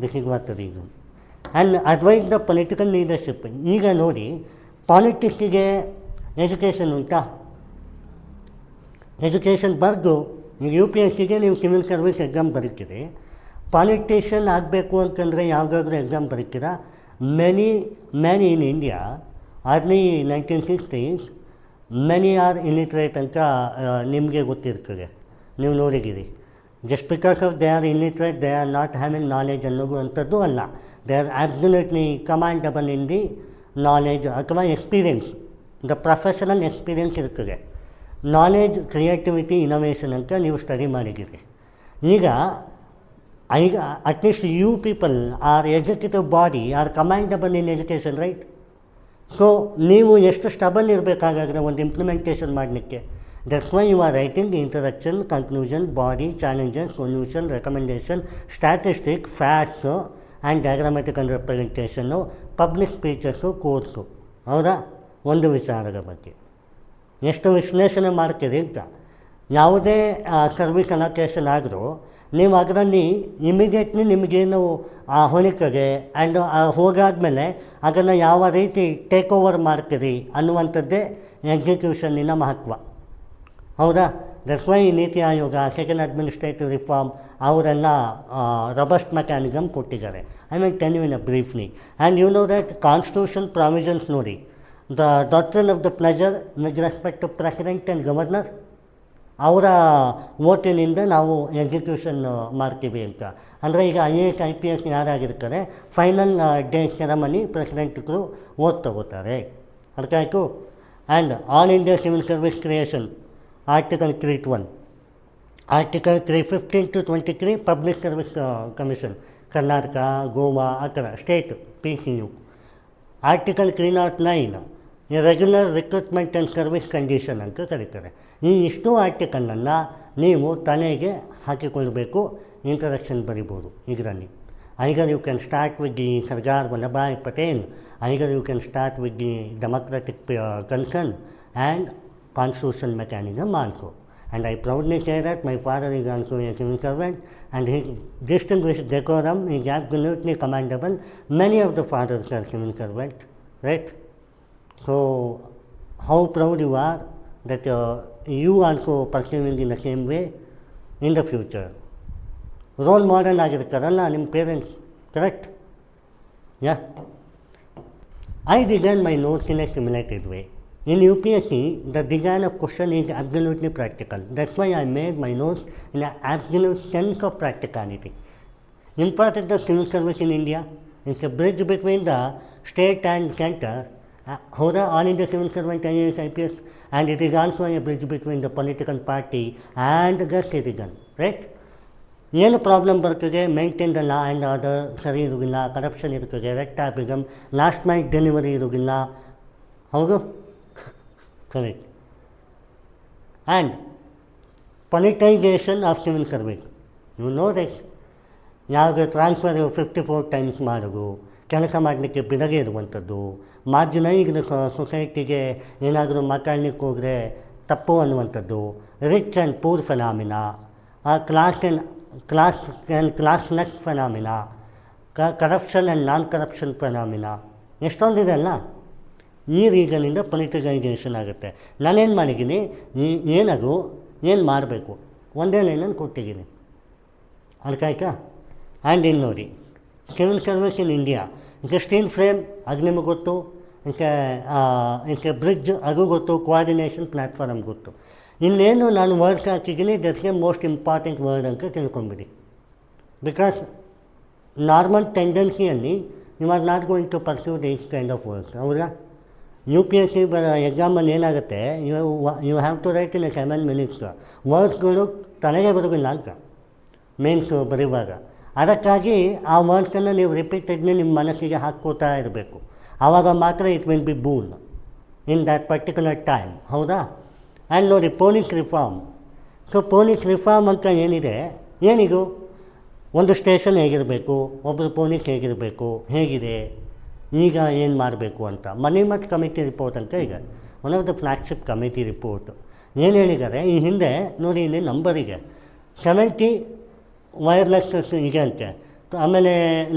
This is what the reason. And advise the political leadership. ಈಗ ನೋಡಿ, ಪಾಲಿಟಿಕ್ಸಿಗೆ education ಉಂಟಾ? Education ಬರೆದು ಈಗ UPSCಗೆ ನೀವು civil service exam ಬರೀತೀರಿ. Politician ಆಗಬೇಕು ಅಂತಂದರೆ ಯಾವುದಾದ್ರೂ ಎಕ್ಸಾಮ್ ಬರೀತೀರಾ? Many in India early 1960s many are illiterate ಅಂತ ನಿಮಗೆ ಗೊತ್ತಿರ್ತದೆ, ನೀವು ನೋಡಿದ್ದೀರಿ. Just because of they are illiterate they are not having knowledge ಅನ್ನೋದು ಅಲ್ಲ. They are absolutely commandable in the knowledge ಅಥವಾ ಎಕ್ಸ್ಪೀರಿಯೆನ್ಸ್, ದ ಪ್ರೊಫೆಷನಲ್ ಎಕ್ಸ್ಪೀರಿಯೆನ್ಸ್ ಇರ್ತದೆ. ನಾಲೆಜ್, ಕ್ರಿಯೇಟಿವಿಟಿ, ಇನೋವೇಷನ್ ಅಂತ ನೀವು ಸ್ಟಡಿ ಮಾಡಿದ್ದೀರಿ. ಈಗ at least you people are executive body are commandable in education, right? So ನೀವು ಎಷ್ಟು ಸ್ಟಬಲ್ ಇರಬೇಕಾಗಾದ್ರೆ ಒಂದು ಇಂಪ್ಲಿಮೆಂಟೇಷನ್ ಮಾಡಲಿಕ್ಕೆ. That's why you are writing the introduction, conclusion, body, challenges, solution, recommendation, statistic, facts and diagrammatical representation, public speeches, course. ಹೌದಾ? ಒಂದು ವಿಚಾರದ ಬಗ್ಗೆ ಎಷ್ಟು ವಿಶ್ಲೇಷಣೆ ಮಾಡ್ತೀರಿ ಅಂತ. ಯಾವುದೇ ಸರ್ವಿಸ್ ಅಲೋಕೇಶನ್ ಆದರೂ ನೀವು ಅದರಲ್ಲಿ ಇಮಿಡಿಯೇಟ್ಲಿ ನಿಮಗೇನು ಹೊಣಿಕೆಗೆ ಆ್ಯಂಡ್ ಹೋಗಾದ್ಮೇಲೆ ಅದನ್ನು ಯಾವ ರೀತಿ ಟೇಕ್ ಓವರ್ ಮಾಡ್ತೀರಿ ಅನ್ನುವಂಥದ್ದೇ ಎಕ್ಸಿಕ್ಯೂಷನ್ನಿನ ಮಹತ್ವ. ಹೌದಾ? That's Y NITI Aayog, second administrative reform ಅವರೆಲ್ಲ ರಬಸ್ಟ್ ಮೆಕ್ಯಾನಿಸಮ್ ಕೊಟ್ಟಿದ್ದಾರೆ. I mean tell you in a briefly. And you know that constitution provisions ನೋಡಿ, the doctrine of the pleasure with respect to president and governor, ಅವರ ಓಟಿನಿಂದ ನಾವು execution ಮಾಡ್ತೀವಿ ಅಂತ. ಅಂದರೆ ಈಗ IAS IPS ಯಾರಾಗಿರ್ತಾರೆ, ಫೈನಲ್ ಡೇ ಸೆರೆಮನಿ ಪ್ರೆಸಿಡೆಂಟ್ಗಳು ಓಟ್ ತಗೋತಾರೆ. ಅರ್ಥ ಆಯಿತು? And all India civil service creation, article 321, article 315 to 23 public service commission, Karnataka, Goa ಆ ಥರ state PCU. Article 309 regular recruitment and service condition ಅಂತ ಕರೀತಾರೆ. ಈ ಇಷ್ಟು ಆರ್ಟಿಕಲನ್ನು ನೀವು ತಲೆಗೆ ಹಾಕಿಕೊಳ್ಬೇಕು. ಇಂಟ್ರಡಕ್ಷನ್ ಬರಿಬೋದು ಇದರಲ್ಲಿ. Either you can start with the Sardar Vallabhbhai Patel, either you can start with the democratic concern and constitutional mechanism also. And I proudly say that my father is also a civil servant and his distinguished decorum is absolutely commendable. Many of the fathers are civil servants, right? So how proud you are that you also pursuing in the same way in the future. Role model ಆಗಿರ್ತಾರಲ್ಲ ನಿಮ್ಮ parents, correct? Yeah. I began my notes in a simulated way. In UPSC, the design of question is absolutely practical. That's why I made my notes in an absolute sense of practicality. Importance of civil service in India is a bridge between the state and center. Hoda, all India civil servant, IAS, IPS, and it is also a bridge between the political party and the citizen, right? ಏನು problem ಬರ್ತದೆ, maintain the law and order ಸರಿ ಇರೋದಿಲ್ಲ, corruption ಇರ್ತದೆ, ರೆಕ್ಟಾಪಿಸಮ್, last mite delivery ಇರೋದಿಲ್ಲ. ಹೌದು? Correct. And politicization of civil service. You know that. ಯಾವಾಗ transfer 54 times ಮಾಡೋದು, ಕೆಲಸ ಮಾಡಲಿಕ್ಕೆ ಬಿಡಗೆ ಇರುವಂಥದ್ದು, ಮಾರ್ಜಿನೈಸ್ಡ್ ಸೊಸೈಟಿಗೆ ಏನಾದರೂ ಮಾತಾಡ್ಲಿಕ್ಕೆ ಹೋದರೆ ತಪ್ಪು ಅನ್ನುವಂಥದ್ದು, rich and poor phenomena, classless phenomena, corruption and non corruption phenomena, ಎಷ್ಟೊಂದಿದೆ ಅಲ್ಲ. ಈ ರೀಸನಿಂದ ಪೊಲಿಟಿಕೈಸೇಷನ್ ಆಗುತ್ತೆ. ನಾನೇನು ಮಾಡಿದ್ದೀನಿ, ಏನದು ಏನು ಮಾಡಬೇಕು ಒಂದೇ ಲೈನನ್ನು ಕೊಟ್ಟಿದ್ದೀನಿ. ಅರ್ಥ ಆಯ್ತಾ? ಆ್ಯಂಡ್ ಇಲ್ಲಿ ನೋಡಿ, ಸಿವಿಲ್ ಸರ್ವಿಸ್ ಇನ್ ಇಂಡಿಯಾ, ಈಗ ಸ್ಟೀಲ್ ಫ್ರೇಮ್ ಅದು ನಿಮಗೆ ಗೊತ್ತು, ಈಗ ಬ್ರಿಡ್ಜ್ ಅದು ಗೊತ್ತು, ಕೋಆರ್ಡಿನೇಷನ್ ಪ್ಲ್ಯಾಟ್ಫಾರ್ಮ್ ಗೊತ್ತು. ಇನ್ನೇನು ನಾನು ವರ್ಡ್ಸ್ ಹಾಕಿದ್ದೀನಿ, that's a most important word ಅಂತ ತಿಳ್ಕೊಂಬಿಡಿ. ಬಿಕಾಸ್ ನಾರ್ಮಲ್ ಟೆಂಡೆನ್ಸಿಯಲ್ಲಿ you are not going to pursue this kind of work. ಹೌದಾ? UPSC ಎಕ್ಸಾಮಲ್ಲಿ ಏನಾಗುತ್ತೆ, you have to write in 7 minutes. ವರ್ಡ್ಸ್ಗಳು ತಲೆಗೆ ಬರೋದಿಲ್ಲ ಅಂತ ಮೇನ್ಸ್ ಬರೆಯುವಾಗ. ಅದಕ್ಕಾಗಿ ಆ ವರ್ಡ್ಸನ್ನು ನೀವು ರಿಪೀಟೆಡ್ಲಿ ನಿಮ್ಮ ಮನಸ್ಸಿಗೆ ಹಾಕ್ಕೋತಾ ಇರಬೇಕು. ಆವಾಗ ಮಾತ್ರ it will be boon in that particular time. ಹೌದಾ? ಆ್ಯಂಡ್ ನೋಡಿ, police reform. So police reform ಅಂತ ಏನಿದೆ, ಏನಿದು? ಒಂದು ಸ್ಟೇಷನ್ ಹೇಗಿರಬೇಕು, ಒಬ್ಬರು ಪೊಲೀಸ್ ಹೇಗಿರಬೇಕು, ಹೇಗಿದೆ, ಈಗ ಏನು ಮಾಡಬೇಕು ಅಂತ ಮನಿಮತ್ ಕಮಿಟಿ ರಿಪೋರ್ಟ್ ಅಂತ ಈಗ one of the flagship committee report ಏನು ಹೇಳಿದ್ದಾರೆ, ಈ ಹಿಂದೆ ನೋಡಿ ಇಲ್ಲಿ ನಂಬರಿಗೆ 70 ವೈರ್ಲೆಸ್ ಇದೆ ಅಂತೆ. ಆಮೇಲೆ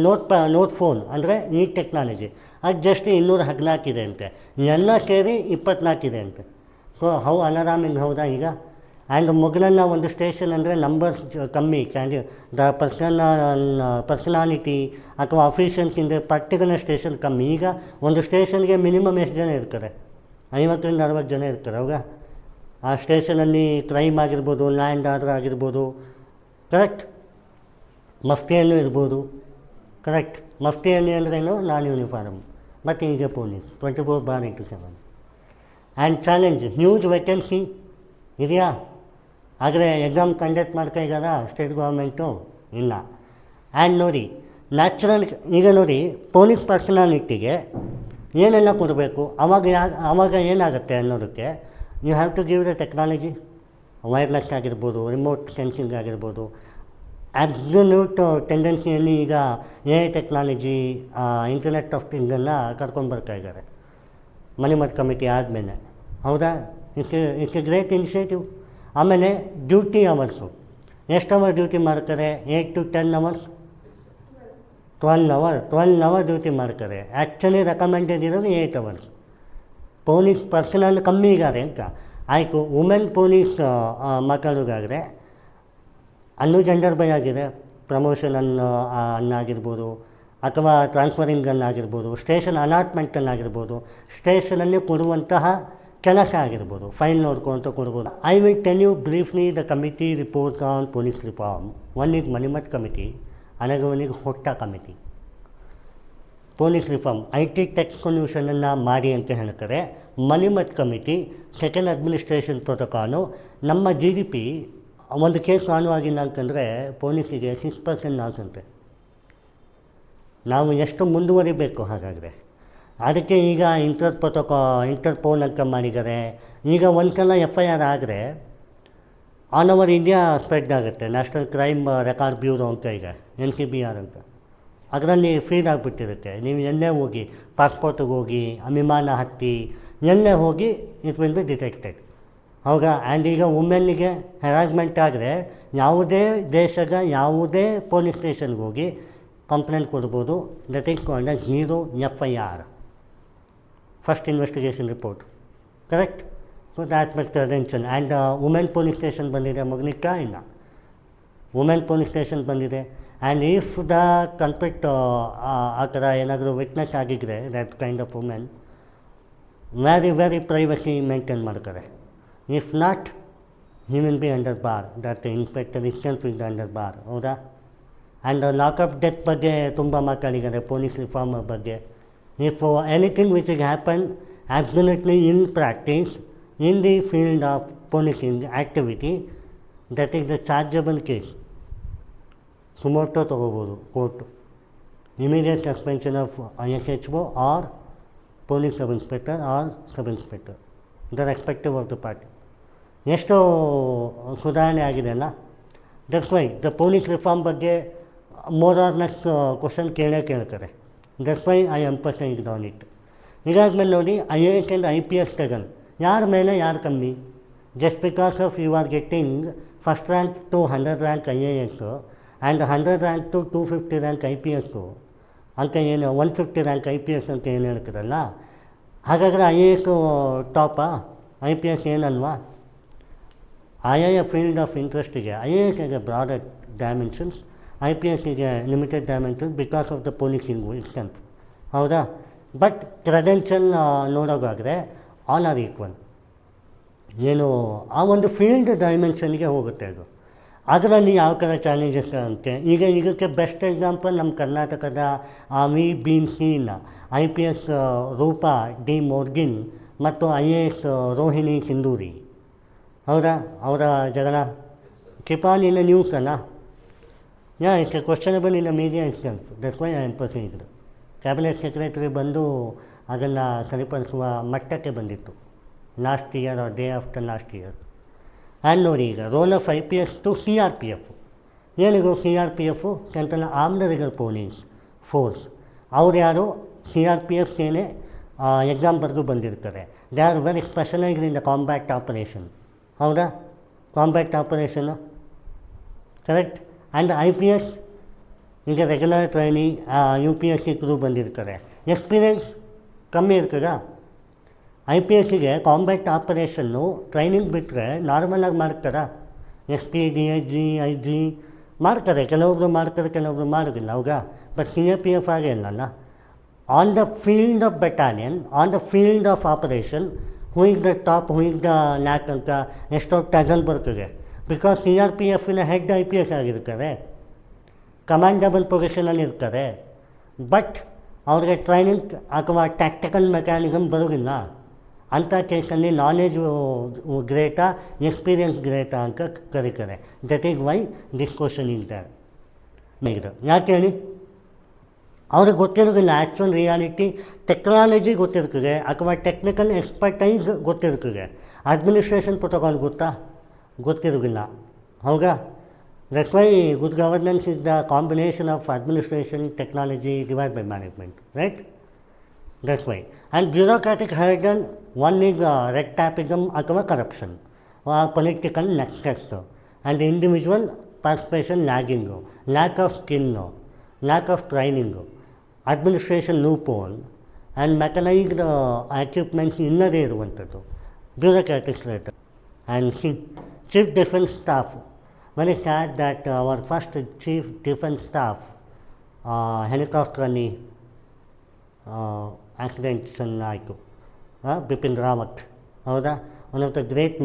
ನೋಟ್ ಫೋನ್ ಅಂದರೆ ಈ ಟೆಕ್ನಾಲಜಿ ಅದು ಜಸ್ಟ್ 214 ಇದೆ ಅಂತೆ. ಎಲ್ಲ ಸೇರಿ 24 ಇದೆ ಅಂತೆ. ಸೊ ಹೌ ಅಲಾರಾಮಿಂಗ್, ಹೌದಾ? ಈಗ ಆ್ಯಂಡ್ ಮೊದಲೆಲ್ಲ ಒಂದು ಸ್ಟೇಷನ್ ಅಂದರೆ ನಂಬರ್ಸ್ ಕಮ್ಮಿ, ದ ಪರ್ಸನಾಲಿಟಿ ಅಥವಾ ಅಫಿಷಿಯನ್ಸಿಂದ ಪರ್ಟಿಕ್ಯುಲರ್ ಸ್ಟೇಷನ್ ಕಮ್ಮಿ. ಈಗ ಒಂದು ಸ್ಟೇಷನ್ಗೆ ಮಿನಿಮಮ್ ಎಷ್ಟು ಜನ ಇರ್ತಾರೆ? 50ರಿಂದ 60 ಜನ ಇರ್ತಾರೆ. ಅವಾಗ ಆ ಸ್ಟೇಷನಲ್ಲಿ ಕ್ರೈಮ್ ಆಗಿರ್ಬೋದು, ಲ್ಯಾಂಡ್ ಆರ್ಡರ್ ಆಗಿರ್ಬೋದು, ಕರೆಕ್ಟ್? ಮಫ್ತಿಯಲ್ಲೂ ಇರ್ಬೋದು, ಕರೆಕ್ಟ್? ಮಫ್ತಿಯಲ್ಲಿ ಅಂದ್ರೇನು? Non uniform. ಮತ್ತು ಈಗ police 24/7. And challenge, huge vacancy ಇದೆಯಾ? ಆದರೆ ಎಕ್ಸಾಮ್ ಕಂಡಕ್ಟ್ ಮಾಡ್ತಾ ಇದ್ದಾರಾ ಸ್ಟೇಟ್ ಗೌರ್ಮೆಂಟು? ಇಲ್ಲ. ಆ್ಯಂಡ್ ನೋಡಿ, ನ್ಯಾಚುರಲ್, ಈಗ ನೋಡಿ ಪೊಲೀಸ್ ಪರ್ಸನಾಲಿಟಿಗೆ ಏನೆಲ್ಲ ಕೊಡಬೇಕು, ಅವಾಗ ಏನಾಗುತ್ತೆ ಅನ್ನೋದಕ್ಕೆ you have to give the technology, wireless ಆಗಿರ್ಬೋದು, ರಿಮೋಟ್ ಸೆನ್ಸಿಂಗ್ ಆಗಿರ್ಬೋದು. ಅಬ್ಸಲ್ಯೂಟ್ ಟೆಂಡೆನ್ಸಿಯಲ್ಲಿ ಈಗ A I technology, internet of ಥಿಂಗನ್ನು ಕರ್ಕೊಂಡ್ಬರ್ತಾ ಇದ್ದಾರೆ ಮಣಿಮಠ್ ಕಮಿಟಿ ಆದಮೇಲೆ. ಹೌದಾ? It's A great initiative. ಆಮೇಲೆ ಡ್ಯೂಟಿ ಅವರ್ಸು, ಎಷ್ಟು ಅವರ್ ಡ್ಯೂಟಿ ಮಾಡ್ತಾರೆ? 8 to 10 hours, 12 hour ಡ್ಯೂಟಿ ಮಾಡ್ತಾರೆ. ಆ್ಯಕ್ಚುಲಿ ರೆಕಮೆಂಡೆಡ್ ಇರೋದು 8 hours. ಪೊಲೀಸ್ ಪರ್ಸನಲ್ ಕಮ್ಮಿ ಇದ್ದಾರೆ ಅಂತ ಆಯಿತು. ವುಮೆನ್ ಪೊಲೀಸ್ ಮಕ್ಕಳಿಗಾದರೆ ಅಲ್ಲೂ ಜೆಂಡರ್ ಬೈ ಆಗಿದೆ. ಪ್ರಮೋಷನನ್ನಾಗಿರ್ಬೋದು ಅಥವಾ ಟ್ರಾನ್ಸ್ಫರಿಂಗನ್ನಾಗಿರ್ಬೋದು, ಸ್ಟೇಷನ್ ಅಲಾಟ್ಮೆಂಟನ್ನಾಗಿರ್ಬೋದು, ಸ್ಟೇಷನಲ್ಲಿ ಕೊಡುವಂತಹ ಕೆಲಸ ಆಗಿರ್ಬೋದು, ಫೈಲ್ ನೋಡ್ಕೊಂತ ಕೊಡ್ಬೋದು. I will tell you briefly the committee report on police reform. One is Malimath committee, ಅನಗ ಒನ್ ಈಸ್ ಹೊಟ್ಟ committee. Police reform IT tech ಸೊಲ್ಯೂಷನನ್ನು ಮಾಡಿ ಅಂತ ಹೇಳ್ತಾರೆ. Malimath committee second administration protocol. ನಮ್ಮ GDP ಒಂದು ಕೇಸ್ ಆನು ಆಗಿಲ್ಲ ಅಂತಂದರೆ ಪೊಲೀಸಿಗೆ 6% ಆಗುತ್ತೆ. ನಾವು ಎಷ್ಟು ಮುಂದುವರಿಬೇಕು ಹಾಗಾದರೆ? ಅದಕ್ಕೆ ಈಗ ಇಂಟರ್ಪೋಲ್ ಅಂತ ಮಾಡಿದ್ದಾರೆ. ಈಗ ಒಂದು ಸಲ FIR ಆದರೆ ಆಲ್ ಓವರ್ ಇಂಡಿಯಾ ಸ್ಪ್ರೆಡ್ ಆಗುತ್ತೆ. ನ್ಯಾಷನಲ್ ಕ್ರೈಮ್ ರೆಕಾರ್ಡ್ ಬ್ಯೂರೋ ಅಂತ ಈಗ NCBR ಅಂತ, ಅದರಲ್ಲಿ ಫೀಡ್ ಆಗಿಬಿಟ್ಟಿರುತ್ತೆ. ನೀವು ಎಲ್ಲೇ ಹೋಗಿ, ಪಾಸ್ಪೋರ್ಟಿಗೆ ಹೋಗಿ, ವಿಮಾನ ಹತ್ತಿ, ಎಲ್ಲೇ ಹೋಗಿ ಇಟ್ ವಿಲ್ ಬಿ ಡಿಟೆಕ್ಟೆಡ್. ಹೌದಾ? ಆ್ಯಂಡ್ ಈಗ ವುಮೆನ್ನಿಗೆ ಹೆರಾಸ್ಮೆಂಟ್ ಆದರೆ ಯಾವುದೇ ದೇಶದ ಯಾವುದೇ ಪೊಲೀಸ್ ಸ್ಟೇಷನ್ಗೆ ಹೋಗಿ ಕಂಪ್ಲೇಂಟ್ ಕೊಡ್ಬೋದು. That is called as 0 FIR, first investigation report. Correct? So that makes attention. And women police station ಬಂದಿದೆ, ಮಗನಿಕ ಇಲ್ಲ, ವುಮೆನ್ ಪೊಲೀಸ್ ಸ್ಟೇಷನ್ ಬಂದಿದೆ. ಆ್ಯಂಡ್ ಇಫ್ ದ ಕಲ್ಪ್ರಿಟ್ ಆ ಥರ ಏನಾದರೂ ವಿಟ್ನೆಸ್ ಆಗಿದ್ದರೆ that kind of women very privacy maintain ಮಾಡ್ತಾರೆ. If not, he will be under bar. That inspector itself is under bar. ಹೌದಾ? ಆ್ಯಂಡ್ ಲಾಕಪ್ ಡೆತ್ ಬಗ್ಗೆ ತುಂಬ ಮಾತಾಡಿದ್ದಾರೆ, ಪೊಲೀಸ್ ರಿಫಾರ್ಮ್ ಬಗ್ಗೆ. If anything which is happen absolutely in practice in the field of policing activity, that is the chargeable case. Suo motu ತೊಗೋಬೋದು court. Immediate suspension of SHO or police sub inspector or sub inspector, the respective of the party. ಎಷ್ಟು ಸುಧಾರಣೆ ಆಗಿದೆ ಅಲ್ಲ? That's why the police reform ಬಗ್ಗೆ more or less question ಕೇಳ್ತಾರೆ. That's why I emphasised on it. ಹೀಗಾದ್ಮೇಲೆ ನೋಡಿ, IAS and IPS ತಗೊಂಡು ಯಾರ ಮೇಲೆ ಯಾರು ಕಮ್ಮಿ? Just because of you are getting first rank to 100 rank IAS and 100 rank to 250 rank IPS ಅಂತ ಏನು 150 ರ್ಯಾಂಕ್ IPS ಅಂತ ಏನು ಹೇಳ್ತಿರಲ್ಲ, ಹಾಗಾದರೆ IAS ಟಾಪಾ, IPS ಏನಲ್ವಾ? ಆಯಾಯ ಫೀಲ್ಡ್ ಆಫ್ ಇಂಟ್ರೆಸ್ಟಿಗೆ IASಗೆ ಬ್ರಾಡರ್ ಡೈಮೆನ್ಷನ್ಸ್, IPSಗೆ limited dimensions because of the policing instance. ಹೌದಾ? ಬಟ್ ಕ್ರೆಡೆನ್ಷಿಯಲ್ ನೋಡೋದಾದರೆ ಆಲ್ ಆರ್ ಈಕ್ವಲ್. ಏನು ಆ ಒಂದು ಫೀಲ್ಡ್ ಡೈಮೆನ್ಷನ್ಗೆ ಹೋಗುತ್ತೆ ಅದು. ಅದರಲ್ಲಿ ಯಾವ ಥರ ಚಾಲೆಂಜಸ್ ಅಂತೆ. ಈಗ ಇದಕ್ಕೆ ಬೆಸ್ಟ್ ಎಕ್ಸಾಂಪಲ್ ನಮ್ಮ ಕರ್ನಾಟಕದ we been seen IPS Roopa D ಮೋರ್ಗಿನ್ ಮತ್ತು IAS ರೋಹಿಣಿ ಸಿಂಧೂರಿ. ಹೌದಾ? ಅವರ ಜಗಳ ಕಿಪಾನ್ ಇನ್ ನ್ಯೂಸ್ ಅಲ್ಲ? It's a questionable in the media instance. That's why I emphasised. Cabinet secretary ಬಂದು ಅದನ್ನು ಸರಿಪಡಿಸುವ ಮಟ್ಟಕ್ಕೆ ಬಂದಿತ್ತು last year or day after last year. And ನೋಡಿ, ಈಗ role of IPS to CRPF. ಏನಿದು CRPF? Central armed reserve police force. ಅವ್ರು ಯಾರು? CRPFಗೇನೆ ಎಕ್ಸಾಮ್ ಬರೆದು ಬಂದಿರ್ತಾರೆ. They are very specialised in the combat operation. ಹೌದಾ? Combat operation correct. And IPS ಈಗ ರೆಗ್ಯುಲರ್ ಟ್ರೈನಿ UPSC ಥ್ರೂ ಬಂದಿರ್ತಾರೆ. ಎಕ್ಸ್ಪೀರಿಯೆನ್ಸ್ ಕಮ್ಮಿ ಇರ್ತದಾ? IPSಗೆ ಕಾಂಬ್ಯಾಕ್ಟ್ ಆಪರೇಷನ್ನು ಟ್ರೈನಿಂಗ್ ಬಿಟ್ಟರೆ ನಾರ್ಮಲಾಗಿ ಮಾಡ್ತಾರಾ? SP DIG IG ಮಾಡ್ತಾರೆ, ಕೆಲವೊಬ್ರು ಮಾಡ್ತಾರೆ, ಕೆಲವೊಬ್ರು ಮಾಡೋದಿಲ್ಲ. ಹೌದಾ? ಬಟ್ CRPF ಹಾಗೆ ಇಲ್ಲಲ್ಲ. On the field of battalion, on the field of operation, who is the top, who is the lac ಅಂತ ಎಷ್ಟೋ ಟ್ಯಾಗಲ್ ಬರ್ತದೆ. ಬಿಕಾಸ್ CRPFನ ಹೆಡ್ IPS ಆಗಿರ್ತಾರೆ, ಕಮಾಂಡಬಲ್ ಪೊಸಿಷನಲ್ಲಿ ಇರ್ತಾರೆ. ಬಟ್ ಅವ್ರಿಗೆ ಟ್ರೈನಿಂಗ್ ಅಥವಾ ಟ್ಯಾಕ್ಟಿಕಲ್ ಮೆಕ್ಯಾನಿಸಮ್ ಬರೋದಿಲ್ಲ. ಅಂಥ ಕೇಸಲ್ಲಿ ನಾಲೆಜು ಗ್ರೇಟಾ, ಎಕ್ಸ್ಪೀರಿಯನ್ಸ್ ಗ್ರೇಟಾ ಅಂತ ಕರೀತಾರೆ. That is why this question is there. ಯಾಕೆ ಹೇಳಿ? ಅವ್ರಿಗೆ ಗೊತ್ತಿರೋದಿಲ್ಲ ಆ್ಯಕ್ಚುಯಲ್ ರಿಯಾಲಿಟಿ, ಟೆಕ್ನಾಲಜಿ ಗೊತ್ತಿರ್ತದೆ ಅಥವಾ ಟೆಕ್ನಿಕಲ್ ಎಕ್ಸ್ಪರ್ಟೈಸ್ ಗೊತ್ತಿರ್ತದೆ. ಅಡ್ಮಿನಿಸ್ಟ್ರೇಷನ್ ಪ್ರೋಟೋಕಾಲ್ ಗೊತ್ತಿರೋದಿಲ್ಲ. ಹೌದಾ? That's why good governance is the combination of administration, technology divide by management, right? That's why. And bureaucratic hurdle, one is red tapism ಅಥವಾ corruption, political nexus, and individual participation lagging, lack of skill, lack of training, administration loophole, and mechanised achievements ಇಲ್ಲದೇ ಇರುವಂಥದ್ದು bureaucratic rate. And chief defence staff, very sad that our first chief defence staff ಹೆಲಿಕಾಪ್ಟ್ರಲ್ಲಿ ಆಕ್ಸಿಡೆಂಟ್ಸನ್ ಆಯಿತು, ಬಿಪಿನ್ ರಾವತ್. ಹೌದಾ? One of the great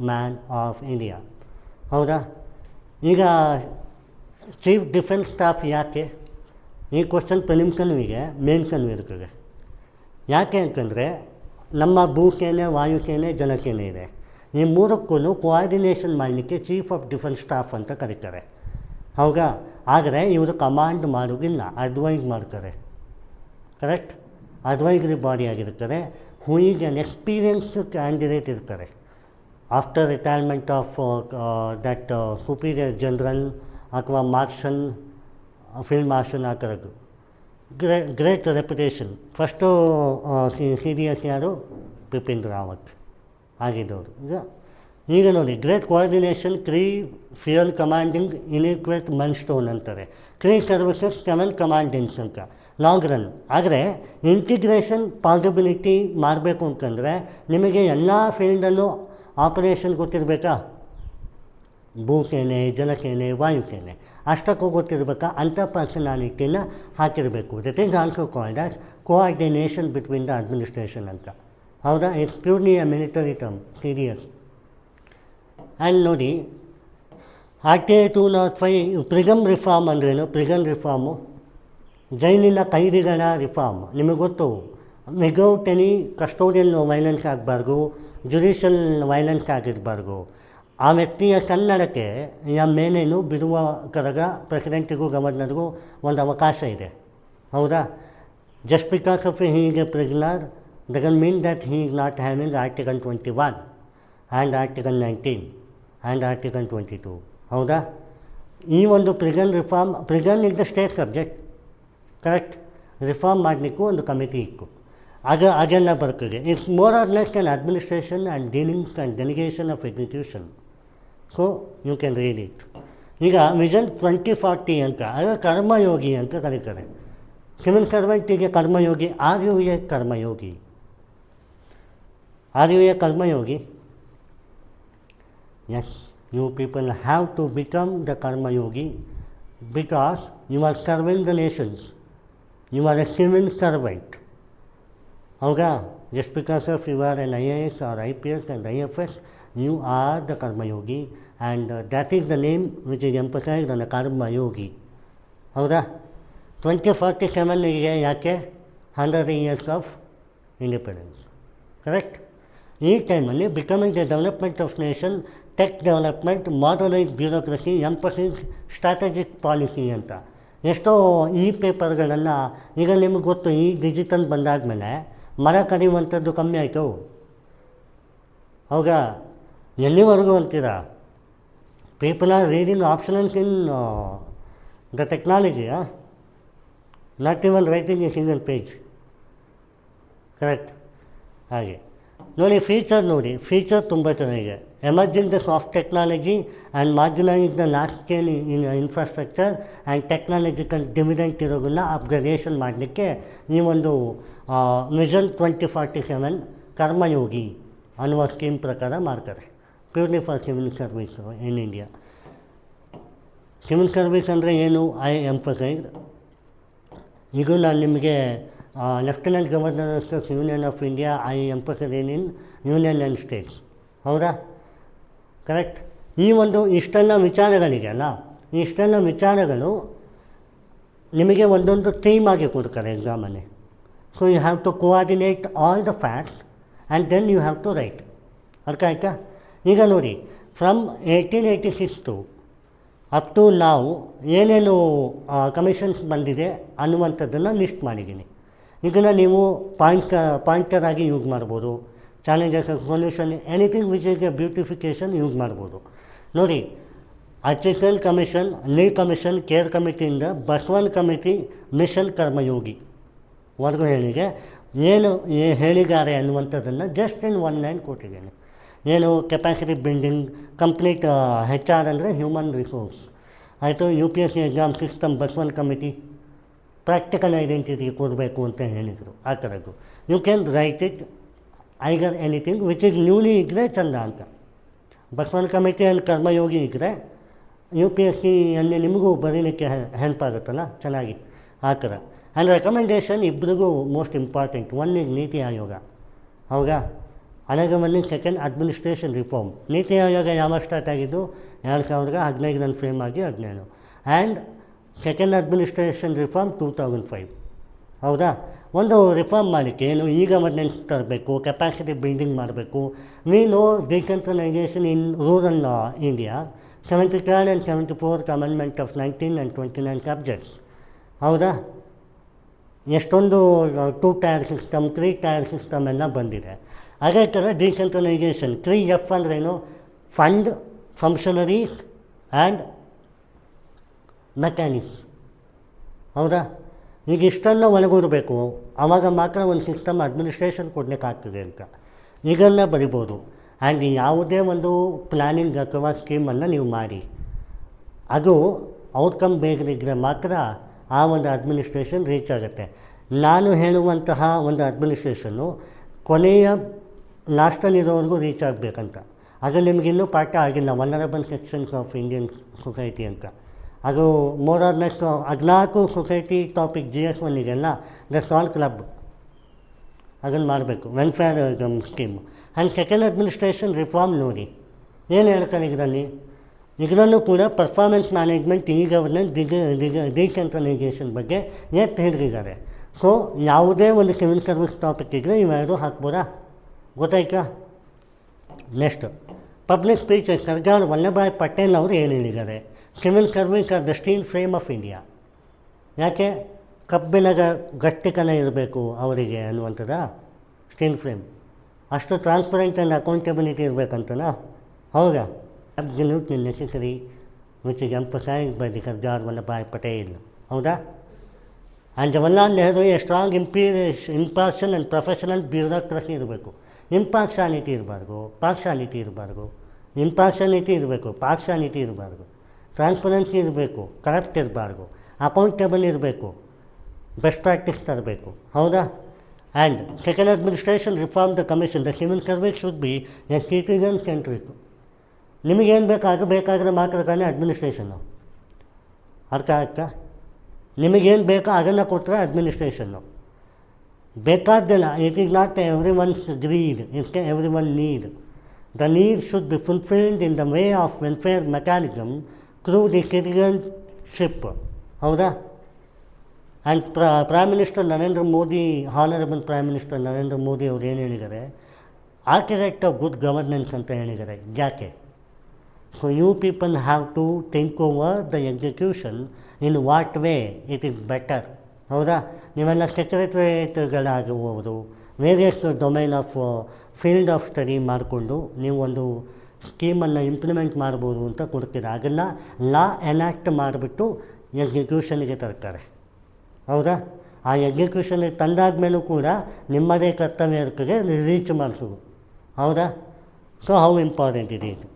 man of India. ಹೌದಾ? ಈಗ chief defence staff ಯಾಕೆ? ಈ ಕ್ವಶನ್ ಪ್ರಿಲಿಮ್ಸ್ಗೆ ಮೇನ್ಸ್ಗೂ ಇರ್ತದೆ. ಯಾಕೆ ಅಂತಂದರೆ ನಮ್ಮ ಭೂಸೇನೆ, ವಾಯುಸೇನೆ, ಜಲಸೇನೆ ಇದೆ. ಈ ಮೂರಕ್ಕೂ ಕೋಆರ್ಡಿನೇಷನ್ ಮಾಡಲಿಕ್ಕೆ ಚೀಫ್ ಆಫ್ ಡಿಫೆನ್ಸ್ ಸ್ಟಾಫ್ ಅಂತ ಕರೀತಾರೆ. ಹೌದಾ? ಆದರೆ ಇವರು ಕಮಾಂಡ್ ಮಾಡೋದಿಲ್ಲ, ಅಡ್ವೈಸ್ ಮಾಡ್ತಾರೆ. ಕರೆಕ್ಟ್? ಅಡ್ವೈಸರಿ ಬಾಡಿ ಆಗಿರ್ತಾರೆ. Who is an experienced candidate ಇರ್ತಾರೆ. After retirement of that superior general ಅಥವಾ ಮಾರ್ಷಲ್, ಫೀಲ್ಡ್ ಮಾರ್ಷಲ್ ಆ ಥರದ್ದು great reputation. First C D S ಯಾರು? ಬಿಪಿನ್ ರಾವತ್ ಆಗಿದ್ದವರು. ಈಗ ನೋಡಿ, ಗ್ರೇಟ್ ಕೋಆರ್ಡಿನೇಷನ್, 3 ಫ್ಯೂಯಲ್ ಕಮಾಂಡಿಂಗ್ ಇನಿಕ್ವೇಟ್ ಮೈಲ್ಸ್ಟೋನ್ ಅಂತಾರೆ. 3 ಸರ್ವಿಸಸ್ 7 ಕಮಾಂಡಿಂಗ್ಸ್ ಅಂತ ಲಾಂಗ್ ರನ್. ಆದರೆ ಇಂಟಿಗ್ರೇಷನ್ ಪಾಸಿಬಿಲಿಟಿ ಮಾಡಬೇಕು ಅಂತಂದರೆ ನಿಮಗೆ ಎಲ್ಲ ಫೀಲ್ಡಲ್ಲೂ ಆಪರೇಷನ್ ಗೊತ್ತಿರಬೇಕಾ? ಭೂಸೇನೆ, ಜಲಸೇನೆ, ವಾಯುಸೇನೆ ಅಷ್ಟಕ್ಕೂ ಗೊತ್ತಿರಬೇಕಾ? ಅಂಥ ಪರ್ಸನಾಲಿಟಿನ ಹಾಕಿರಬೇಕು. That is also called as coordination between the administration ಅಂತ. ಹೌದಾ? It's purely a military term, serious. And ನೋಡಿ, RTA 205 ಪ್ರಿಗಮ್ ರಿಫಾರ್ಮ್ ಅಂದ್ರೇನು? ಪ್ರಿಗನ್ ರಿಫಾರ್ಮು ಜೈಲಿನ ಕೈದಿಗಳ ರಿಫಾರ್ಮ್. ನಿಮಗೆ ಗೊತ್ತು, ವಿಗೌಟ್ ಎನಿ ಕಸ್ಟೋಡಿಯಲ್ ವೈಲೆನ್ಸ್ ಆಗಬಾರ್ದು, ಜುಡಿಷಿಯಲ್ ವೈಲೆನ್ಸ್ ಆಗಿರಬಾರ್ದು. ಆ ವ್ಯಕ್ತಿಯ ಕನ್ನಡಕ್ಕೆ ಮೇಲೇನು ಬಿಡುವ ಕರಗ ಪ್ರೆಸಿಡೆಂಟಿಗೂ ಗವರ್ನರ್ಗೂ ಒಂದು ಅವಕಾಶ ಇದೆ. ಹೌದಾ? ಜಸ್ಟ್ ಬಿಕಾಸ್ ಆಫ್ ಹೀಗೆ prisoner doesn't mean that he is not having article 21 and article 19 and article 22. ಹೌದಾ? ಈ ಒಂದು prison reform, prison is the state subject. Correct? Reform ಮಾಡಲಿಕ್ಕೂ ಒಂದು ಕಮಿಟಿ ಇತ್ತು. ಅದೆಲ್ಲ ಬರ್ತದೆ. It's more or less on administration and dealings and delegation of execution. So you can read it. ಈಗ vision 2040 ಅಂತ, ಅದು ಕರ್ಮಯೋಗಿ ಅಂತ ಕರೀತಾರೆ. ಸಿವಿಲ್ ಸರ್ವೆಂಟಿಗೆ Karmayogi. Are you a Karmayogi? Are you a Karmayogi? Yes, you people have to become the Karmayogi because you are serving the nations. You are a civil servant. ಹೌದಾ? Just because of you are an IAS or IPS and IFS, you are the Karma Yogi, and that is the name which is emphasized on the Karma Yogi. ಹೌದಾ? 2047 ಯಾಕೆ? 100 years of independence. Correct? ಈ ಟೈಮಲ್ಲಿ becoming the development of nation, tech development, modernise bureaucracy, emphasis strategic policy ಅಂತ ಎಷ್ಟೋ ಈ ಪೇಪರ್ಗಳನ್ನು. ಈಗ ನಿಮಗೆ ಗೊತ್ತು, ಈ ಡಿಜಿಟಲ್ ಬಂದಾದಮೇಲೆ ಮರ ಕಡಿಯುವಂಥದ್ದು ಕಮ್ಮಿ ಆಯಿತು. ಹೌದಾ? ಎಲ್ಲಿವರೆಗೂ ಅಂತೀರಾ? People are reading optionals in the technology, not even writing A single page. Correct? ಹಾಗೆ ನೋಡಿ, ಫೀಚರ್ ನೋಡಿ, ಫೀಚರ್ ತುಂಬ ಚೆನ್ನಾಗಿದೆ. Emerging the soft technology and marginalise the large scale in infrastructure and technological dividend ಇರೋದನ್ನ ಅಪ್ಗ್ರೇಡೇಷನ್ ಮಾಡಲಿಕ್ಕೆ ಈ ಒಂದು vision 2047 ಕರ್ಮಯೋಗಿ ಅನ್ನುವ ಸ್ಕೀಮ್ ಪ್ರಕಾರ ಮಾಡ್ತಾರೆ. Purely for civil service in India. Civil service ಅಂದರೆ ಏನು? I emphasise. ಇದು ನಾನು ನಿಮಗೆ lieutenant governors union of India, I emphasise in union and States. ಹೌದಾ? ಕರೆಕ್ಟ್? ಈ ಒಂದು ಇಷ್ಟೆಲ್ಲ ವಿಚಾರಗಳಿಗೆಲ್ಲ, ಈ ಇಷ್ಟೆಲ್ಲ ವಿಚಾರಗಳು ನಿಮಗೆ ಒಂದೊಂದು ಥೀಮ್ ಆಗಿ ಕೊಡ್ತಾರೆ ಎಕ್ಸಾಮಲ್ಲಿ. So you have to coordinate all the facts and then you have to write. ಅರ್ಥ ಆಯ್ತಾ? ಈಗ ನೋಡಿ, ಫ್ರಮ್ 1886 to ಅಪ್ ಟು ನಾವು ಏನೇನು ಕಮಿಷನ್ಸ್ ಬಂದಿದೆ ಅನ್ನುವಂಥದ್ದನ್ನು ಲಿಸ್ಟ್ ಮಾಡಿದ್ದೀನಿ. ಇದನ್ನು ನೀವು ಪಾಯಿಂಟರ್ ಆಗಿ ಯೂಸ್ ಮಾಡ್ಬೋದು. Challenges, solution, anything which is a beautification use ಮಾಡ್ಬೋದು. ನೋಡಿ, assistant commission, lead commission, care ಕಮಿಟಿಯಿಂದ ಬಸವನ್ ಕಮಿಟಿ, ಮಿಷನ್ ಕರ್ಮಯೋಗಿ ವರ್ಗ ಹೇಳಿಗೆ ಏನು ಹೇಳಿದ್ದಾರೆ ಅನ್ನುವಂಥದ್ದನ್ನು ಜಸ್ಟ್ ಇನ್ ಒನ್ ಲೈನ್ ಕೊಟ್ಟಿದ್ದೇನೆ. ಏನು ಕೆಪಾಸಿಟಿ ಬಿಲ್ಡಿಂಗ್, ಕಂಪ್ಲೀಟ್ HR ಅಂದರೆ ಹ್ಯೂಮನ್ ರಿಸೋರ್ಸ್ ಆಯಿತು. UPSC exam system Baswan committee, practical identity ಕೊಡಬೇಕು ಅಂತ ಹೇಳಿದರು. ಆ ಥರದ್ದು you can write it either anything which is newly ಇದ್ದರೆ ಚಂದ ಅಂತ. ಬಸವನ್ ಕಮಿಟಿ ಆ್ಯಂಡ್ ಕರ್ಮಯೋಗಿ ಇದ್ದರೆ UPSCಯಲ್ಲಿ ನಿಮಗೂ ಬರೀಲಿಕ್ಕೆ ಹೆಲ್ಪ್ ಆಗುತ್ತಲ್ಲ ಚೆನ್ನಾಗಿ, ಆ ಥರ. ಆ್ಯಂಡ್ ರೆಕಮೆಂಡೇಷನ್ ಇಬ್ಬರಿಗೂ most important. One is NITI Aayog, ಹೌದಾ? ಅನಗಮನಿ second administration reform. NITI Aayog ಯಾವಾಗ ಸ್ಟಾರ್ಟ್ ಆಗಿದ್ದು? 2015 ಫ್ರೇಮ್ ಆಗಿ 17. ಆ್ಯಂಡ್ ಸೆಕೆಂಡ್ ಅಡ್ಮಿನಿಸ್ಟ್ರೇಷನ್ ರಿಫಾರ್ಮ್ 2005, ಹೌದಾ? ಒಂದು ರಿಫಾರ್ಮ್ ಮಾಡಲಿಕ್ಕೆ ಏನು ಈ ಗವರ್ನೆನ್ಸ್ ತರಬೇಕು, ಕೆಪಾಸಿಟಿ ಬಿಲ್ಡಿಂಗ್ ಮಾಡಬೇಕು. We know decentralisation in rural India, 73rd and 74th Amendment of 19 and 29 subjects, ಹೌದಾ? ಎಷ್ಟೊಂದು 2 ಟೈರ್ ಸಿಸ್ಟಮ್, 3 ಟೈರ್ ಸಿಸ್ಟಮ್ ಎಲ್ಲ ಬಂದಿದೆ. ಅದೇ ಥರ ಡಿಸೆಂಟ್ರಲೈಸೇಷನ್ 3F ಅಂದ್ರೇನು? ಫಂಡ್, ಫಂಕ್ಷನರೀಸ್ ಆ್ಯಂಡ್ ಮೆಕ್ಯಾನಿಕ್ಸ್, ಹೌದಾ? ಈಗ ಇಷ್ಟನ್ನು ಒಳಗೂಡಬೇಕು, ಆವಾಗ ಮಾತ್ರ ಒಂದು ಸಿಸ್ಟಮ್ ಅಡ್ಮಿನಿಸ್ಟ್ರೇಷನ್ ಕೊಡಲಿಕ್ಕಾಗ್ತದೆ ಅಂತ ಈಗನ್ನ ಬರಿಬೋದು. ಆ್ಯಂಡ್ ಯಾವುದೇ ಒಂದು ಪ್ಲ್ಯಾನಿಂಗ್ ಅಥವಾ ಸ್ಕೀಮನ್ನು ನೀವು ಮಾಡಿ, ಅದು ಔಟ್ಕಮ್ ಬೇಗದಿದ್ದರೆ ಮಾತ್ರ ಆ ಒಂದು ಅಡ್ಮಿನಿಸ್ಟ್ರೇಷನ್ ರೀಚ್ ಆಗುತ್ತೆ. ನಾನು ಹೇಳುವಂತಹ ಒಂದು ಅಡ್ಮಿನಿಸ್ಟ್ರೇಷನ್ನು ಕೊನೆಯ ಲಾಸ್ಟಲ್ಲಿರೋವರೆಗೂ ರೀಚ್ ಆಗಬೇಕಂತ. ಅದು ನಿಮಗಿನ್ನೂ ಪಾಠ ಆಗಿಲ್ಲ, vulnerable sections of Indian society ಅಂತ. ಅದು more or less 14 society topic GS1 ಇದೆಲ್ಲ, ದಟ್ಸ್ ಆಲ್ ಕ್ಲಬ್. ಅದನ್ನು ಮಾಡಬೇಕು, welfare scheme. And second administration reform ನೋಡಿ ಏನು ಹೇಳ್ತಾರೆ ಇದರಲ್ಲೂ ಕೂಡ ಪರ್ಫಾರ್ಮೆನ್ಸ್ ಮ್ಯಾನೇಜ್ಮೆಂಟ್, ಈ ಗವರ್ನೆನ್ಸ್, ಡಿಸೆಂಟ್ರಲೈಸೇಷನ್ ಬಗ್ಗೆ ಎತ್ತಿ ಹಿಡಿದಿದ್ದಾರೆ. ಸೊ ಯಾವುದೇ ಒಂದು ಸಿವಿಲ್ ಸರ್ವಿಸ್ ಟಾಪಿಕ್ ಇದ್ದರೆ ಇವೆರಡು ಹಾಕ್ಬೋದಾ? ಗೊತ್ತಾಯ್ತಾ? Next public speech. Sardar Vallabhbhai Patel ಅವರು ಏನು ಹೇಳಿದ್ದಾರೆ? Civil service are the steel frame of India. ಯಾಕೆ? ಕಬ್ಬಿಣ ಗಟ್ಟಿತನ ಇರಬೇಕು ಅವರಿಗೆ ಅನ್ನುವಂಥದ್ದು ಸ್ಟೀಲ್ ಫ್ರೇಮ್. ಅಷ್ಟು ಟ್ರಾನ್ಸ್ಪರೆಂಟ್ ಆ್ಯಂಡ್ ಅಕೌಂಟಬಿಲಿಟಿ ಇರಬೇಕಂತನಾ? ಹೌದಾ? Absolutely necessary which is emphasised by the Sardar Vallabhbhai Patel, ಹೌದಾ? And Jawaharlal Nehru a strong impartial and professional bureaucracy ಇರಬೇಕು. ಇಂಪಾರ್ಷಾಲಿಟಿ ಇರಬಾರ್ದು, ಪಾರ್ಷಾಲಿಟಿ ಇರಬಾರ್ದು. ಇಂಪಾರ್ಷಾಲಿಟಿ ಇರಬೇಕು, ಪಾರ್ಷಾಲಿಟಿ ಇರಬಾರ್ದು. ಟ್ರಾನ್ಸ್ಪರೆನ್ಸಿ ಇರಬೇಕು, ಕರಪ್ಟ್ ಇರಬಾರ್ದು. ಅಕೌಂಟೇಬಲ್ ಇರಬೇಕು, ಬೆಸ್ಟ್ ಪ್ರಾಕ್ಟೀಸ್ ತರಬೇಕು, ಹೌದಾ? And second administration reform the commission. The civil service should be A citizen centric. ನಿಮಗೇನು ಬೇಕಾದರೆ ಮಾತ್ರ ತಾನೇ ಅಡ್ಮಿನಿಸ್ಟ್ರೇಷನ್ನು. ಅರ್ಥ ಆಗ್ತಾ? ನಿಮಗೇನು ಬೇಕೋ ಅದನ್ನು ಕೊಟ್ಟರೆ ಅಡ್ಮಿನಿಸ್ಟ್ರೇಷನ್ನು. ಬೇಕಾದ್ದೆಲ್ಲ, it is not everyone's greed, it's everyone need. The need should be fulfilled in the way of welfare mechanism through the citizenship, ಹೌದಾ? And prime minister Narendra Modi, honourable prime minister Narendra Modi ಅವರು ಏನು ಹೇಳಿದ್ದಾರೆ? Architect of good governance ಅಂತ ಹೇಳಿದ್ದಾರೆ. ಯಾಕೆ? So you people have to think over the execution in what way it is better, ಹೌದಾ? ನೀವೆಲ್ಲ ಸೆಕ್ರೆಟರಿಯೇಟ್ಗಳಾಗುವವರು various domain of field of study ಮಾಡಿಕೊಂಡು ನೀವು ಒಂದು ಸ್ಕೀಮನ್ನು ಇಂಪ್ಲಿಮೆಂಟ್ ಮಾಡ್ಬೋದು ಅಂತ ಕೊಡ್ತೀರ. ಅದನ್ನು ಲಾ ಎನ್ಯಾಕ್ಟ್ ಮಾಡಿಬಿಟ್ಟು ಎಕ್ಸಿಕ್ಯೂಷನ್ಗೆ ತರ್ತಾರೆ, ಹೌದಾ? ಆ ಎಕ್ಸಿಕ್ಯೂಷನ್ಗೆ ತಂದಾದ ಮೇಲೂ ಕೂಡ ನಿಮ್ಮದೇ ಕರ್ತವ್ಯ ಇರ್ತದೆ ರೀಚ್ ಮಾಡಿಸೋದು, ಹೌದಾ? ಸೊ ಹೌ ಇಂಪಾರ್ಟೆಂಟ್ ಇದೆ ಇದು.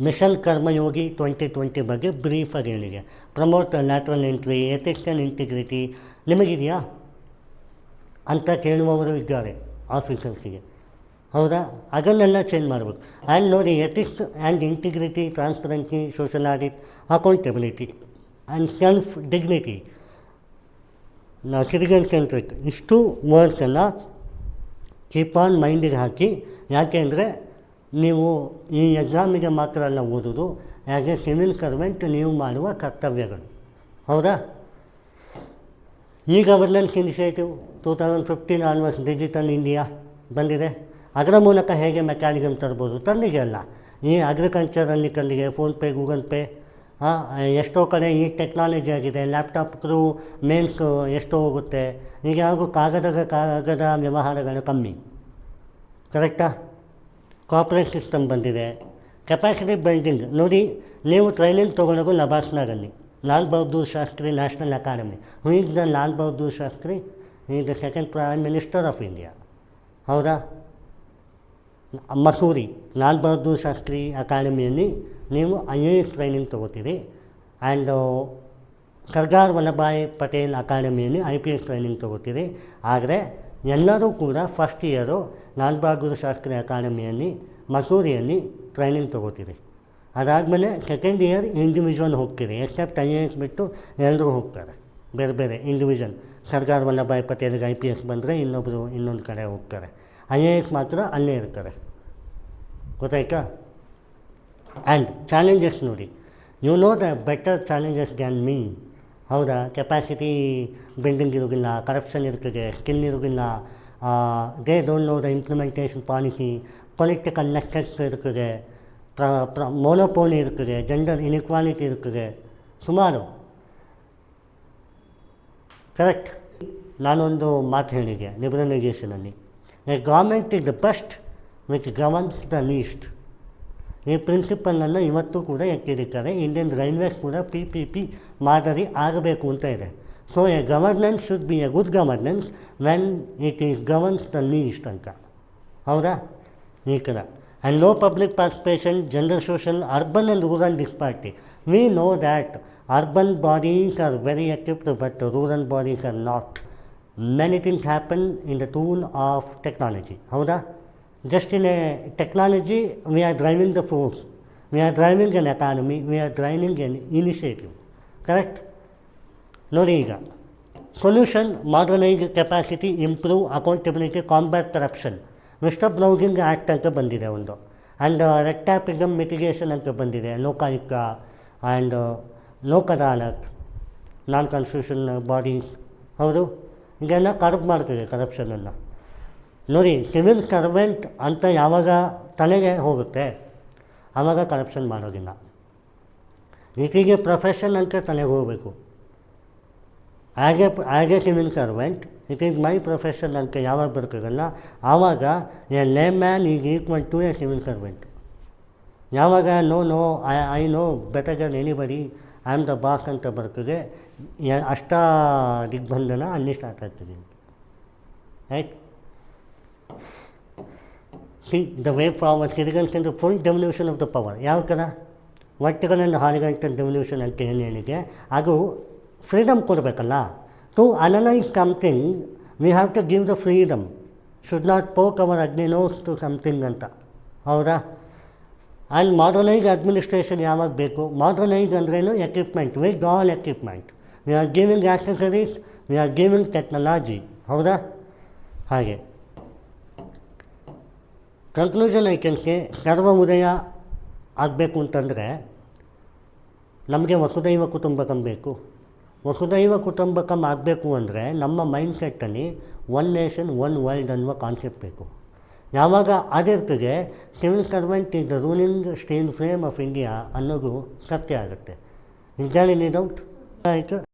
ಮಿಷನ್ ಕರ್ಮಯೋಗಿ 2020 ಬಗ್ಗೆ ಬ್ರೀಫಾಗಿ ಹೇಳಿದೆ. Promote lateral entry, ethics and integrity ನಿಮಗಿದೆಯಾ ಅಂತ ಕೇಳುವವರು ಇದ್ದಾರೆ ಆಫೀಸರ್ಸಿಗೆ, ಹೌದಾ? ಅದನ್ನೆಲ್ಲ ಚೇಂಜ್ ಮಾಡಬೇಕು. ಆ್ಯಂಡ್ ನೋಡಿ, ethics and integrity, transparency, social audit, accountability and self dignity, citizen centric, ಇಷ್ಟು ವರ್ಡ್ಸನ್ನು ಕೀಪ್ ಆನ್ ಮೈಂಡಿಗೆ ಹಾಕಿ. ಯಾಕೆ ಅಂದರೆ ನೀವು ಈ ಎಕ್ಸಾಮಿಗೆ ಮಾತ್ರ ಅಲ್ಲ ಓದೋದು, ಆ್ಯಸ್ ಎ ಸಿವಿಲ್ ಸರ್ವೆಂಟ್ ನೀವು ಮಾಡುವ ಕರ್ತವ್ಯಗಳು, ಹೌದಾ? ಈ governance initiative 2015 onwards digital India ಬಂದಿದೆ. ಅದರ ಮೂಲಕ ಹೇಗೆ ಮೆಕ್ಯಾನಿಸಮ್ ತರ್ಬೋದು? ತಂದಿಗೆ ಅಲ್ಲ, ಈ ಅಗ್ರಿಕಲ್ಚರಲ್ಲಿ ತಂದಿಗೆ, ಫೋನ್ಪೇ, ಗೂಗಲ್ ಪೇ, ಎಷ್ಟೋ ಕಡೆ ಈ ಟೆಕ್ನಾಲಜಿ ಆಗಿದೆ, ಲ್ಯಾಪ್ಟಾಪ್ ಥ್ರೂ ಮೇಲ್ಸ್ ಎಷ್ಟೋ ಹೋಗುತ್ತೆ, ಈಗ ಹಾಗೂ ಕಾಗದ ವ್ಯವಹಾರಗಳು ಕಮ್ಮಿ. ಕರೆಕ್ಟಾ? ಕಾರ್ಪೊರೇಟ್ ಸಿಸ್ಟಮ್ ಬಂದಿದೆ. ಕೆಪಾಸಿಟಿ ಬಿಲ್ಡಿಂಗ್ ನೋಡಿ, ನೀವು ಟ್ರೈನಿಂಗ್ ತೊಗೊಳೋದು ಲಬಾಸ್ನಗಲ್ಲಿ, Lal Bahadur Shastri national academy. Who is the Lal Bahadur Shastri? Is the second prime minister of India. ಹೌದಾ? ಮಸೂರಿ ಲಾಲ್ ಬಹದ್ದೂರ್ ಶಾಸ್ತ್ರಿ ಅಕಾಡೆಮಿಯಲ್ಲಿ ನೀವು IAS ಟ್ರೈನಿಂಗ್ ತೊಗೋತೀರಿ. ಆ್ಯಂಡ್ ಸರ್ದಾರ್ ವಲ್ಲಭಾಯ್ ಪಟೇಲ್ ಅಕಾಡೆಮಿಯಲ್ಲಿ IPS ಟ್ರೈನಿಂಗ್ ತೊಗೋತೀರಿ. ಆದರೆ ಎಲ್ಲರೂ ಕೂಡ ಫಸ್ಟ್ ಇಯರು ಲಾಲ್ ಬಹದ್ದೂರ್ ಶಾಸ್ತ್ರಿ ಅಕಾಡೆಮಿಯಲ್ಲಿ ಮಸೂರಿಯಲ್ಲಿ ಟ್ರೈನಿಂಗ್ ತೊಗೋತೀರಿ. ಅದಾದಮೇಲೆ ಸೆಕೆಂಡ್ ಇಯರ್ ಇಂಡಿವಿಜುವಲ್ ಹೋಗ್ತೀರಿ. ಎಕ್ಸೆಪ್ಟ್ IAS ಬಿಟ್ಟು ಎಲ್ಲರೂ ಹೋಗ್ತಾರೆ ಬೇರೆ ಬೇರೆ ಇಂಡಿವಿಜುವಲ್. ಸರ್ದಾರ್ ವಲ್ಲಭಾಯ್ ಪಟೇಲ್ಗೆ IPS ಬಂದರೆ ಇನ್ನೊಬ್ಬರು ಇನ್ನೊಂದು ಕಡೆ ಹೋಗ್ತಾರೆ. IAS ಮಾತ್ರ ಅಲ್ಲೇ ಇರ್ತಾರೆ. ಗೊತ್ತಾಯ್ತಾ? ಆ್ಯಂಡ್ ಚಾಲೆಂಜಸ್ ನೋಡಿ, you know the better challenges than me. ಹೌದಾ? ಕೆಪಾಸಿಟಿ ಬಿಲ್ಡಿಂಗ್ ಇರೋದಿಲ್ಲ, ಕರಪ್ಷನ್ ಇರ್ತದೆ, ಸ್ಕಿಲ್ ಇರೋದಿಲ್ಲ, they don't know the implementation policy, political nexus ಇರ್ತದೆ, ಮೊನೋಪೋಲಿ ಇರ್ತದೆ, ಜೆಂಡರ್ ಇನ್ಇಕ್ವಾಲಿಟಿ ಇರ್ತದೆ, ಸುಮಾರು. ಕರೆಕ್ಟ್? ನಾನೊಂದು ಮಾತು ಹೇಳಿದೆ ಲಿಬರಲೈಜೇಷನಲ್ಲಿ, a government is the best which governs the least. ಈ ಪ್ರಿನ್ಸಿಪಲನ್ನು ಇವತ್ತು ಕೂಡ ಎತ್ತಿಡಿದ್ದಾರೆ. ಇಂಡಿಯನ್ ರೈಲ್ವೇಸ್ ಕೂಡ PPP ಮಾದರಿ ಆಗಬೇಕು ಅಂತ ಇದೆ. So a governance should be a good governance when it is governs the least ಅಂತ. ಹೌದಾ? ಈ ಥರ. And low public participation, gender social, urban and rural disparity. We know that urban bodies are very equipped but rural bodies are not. Many things happen in the tool of technology. ಹೌದಾ? Just in a technology, we are driving the force, we are driving an economy, we are driving an initiative. Correct? ನೋಡಿ, ಈಗ solution: modernise capacity, improve accountability, combat corruption. ವೆಸ್ಟರ್ ಬ್ರೌಸಿಂಗ್ act ಅಂತ ಬಂದಿದೆ ಒಂದು, and red tapism mitigation ಅಂತ ಬಂದಿದೆ, Lokayukta and Lok Adalat, non constitution bodies. ಹೌದು, ಈಗೆಲ್ಲ ಕರ್ಬ್ ಮಾಡ್ತಿದೆ ಕರಪ್ಷನನ್ನು. ನೋಡಿ, ಸಿವಿಲ್ ಸರ್ವೆಂಟ್ ಅಂತ ಯಾವಾಗ ತಲೆಗೆ ಹೋಗುತ್ತೆ ಆವಾಗ ಕರಪ್ಷನ್ ಮಾಡೋದಿಲ್ಲ. ಈಟಿಗೆ ಪ್ರೊಫೆಷನ್ ಅಂತ ತಲೆಗೆ ಹೋಗಬೇಕು. As a civil servant it is my profession ಅಂತ ಯಾವಾಗ ಬರ್ತದಲ್ಲ ಆವಾಗ a layman is equal to a civil servant. ಯಾವಾಗ no I know better than anybody, I am the boss ಅಂತ ಬರ್ತದೆ, ಅಷ್ಟ ದಿಗ್ಬಂಧನ ಅಲ್ಲಿ ಸ್ಟಾರ್ಟ್ ಆಗ್ತದೆ. Right? The way forward citizens in the full devolution of the power. ಯಾವ ಥರ? ಒಟ್ಟುಗಳನ್ನು ಹಾರಿಗಂಟ devolution ಅಂತ ಏನು ಹೇಳಿದೆ, ಅದು ಫ್ರೀಡಮ್ ಕೊಡಬೇಕಲ್ಲ. To analyse something we have to give the freedom, should not poke our ಅಗ್ನಿನೋಸ್ ಟು ಸಮಥಿಂಗ್ ಅಂತ. ಹೌದಾ? ಆ್ಯಂಡ್ ಮಾಡರ್ನೈಸ್ ಅಡ್ಮಿನಿಸ್ಟ್ರೇಷನ್ ಯಾವಾಗ ಬೇಕು? ಮಾಡರ್ನೈಸ್ ಅಂದ್ರೇನು? Equipment, with all equipment. We are giving accessories, we are giving technology. ಹೌದಾ? ಹಾಗೆ conclusion ಐಟಮ್ಸ್ಗೆ ಸರ್ವ ಉದಯ ಆಗಬೇಕು ಅಂತಂದರೆ ನಮಗೆ ವಸುದೈವ ಕುಟುಂಬಕಂ ಬೇಕು. ವಸುದೈವ ಕುಟುಂಬಕಂ ಆಗಬೇಕು ಅಂದರೆ ನಮ್ಮ ಮೈಂಡ್ಸೆಟ್ಟಲ್ಲಿ ಒನ್ ನೇಷನ್ ಒನ್ ವರ್ಲ್ಡ್ ಅನ್ನುವ ಕಾನ್ಸೆಪ್ಟ್ ಬೇಕು. ಯಾವಾಗ ಅದಿರ್ತದೆ, civil servant is the ruling steel frame of India ಅನ್ನೋದು ಸತ್ಯ ಆಗುತ್ತೆ. Is there any doubt? ಆಯಿತು.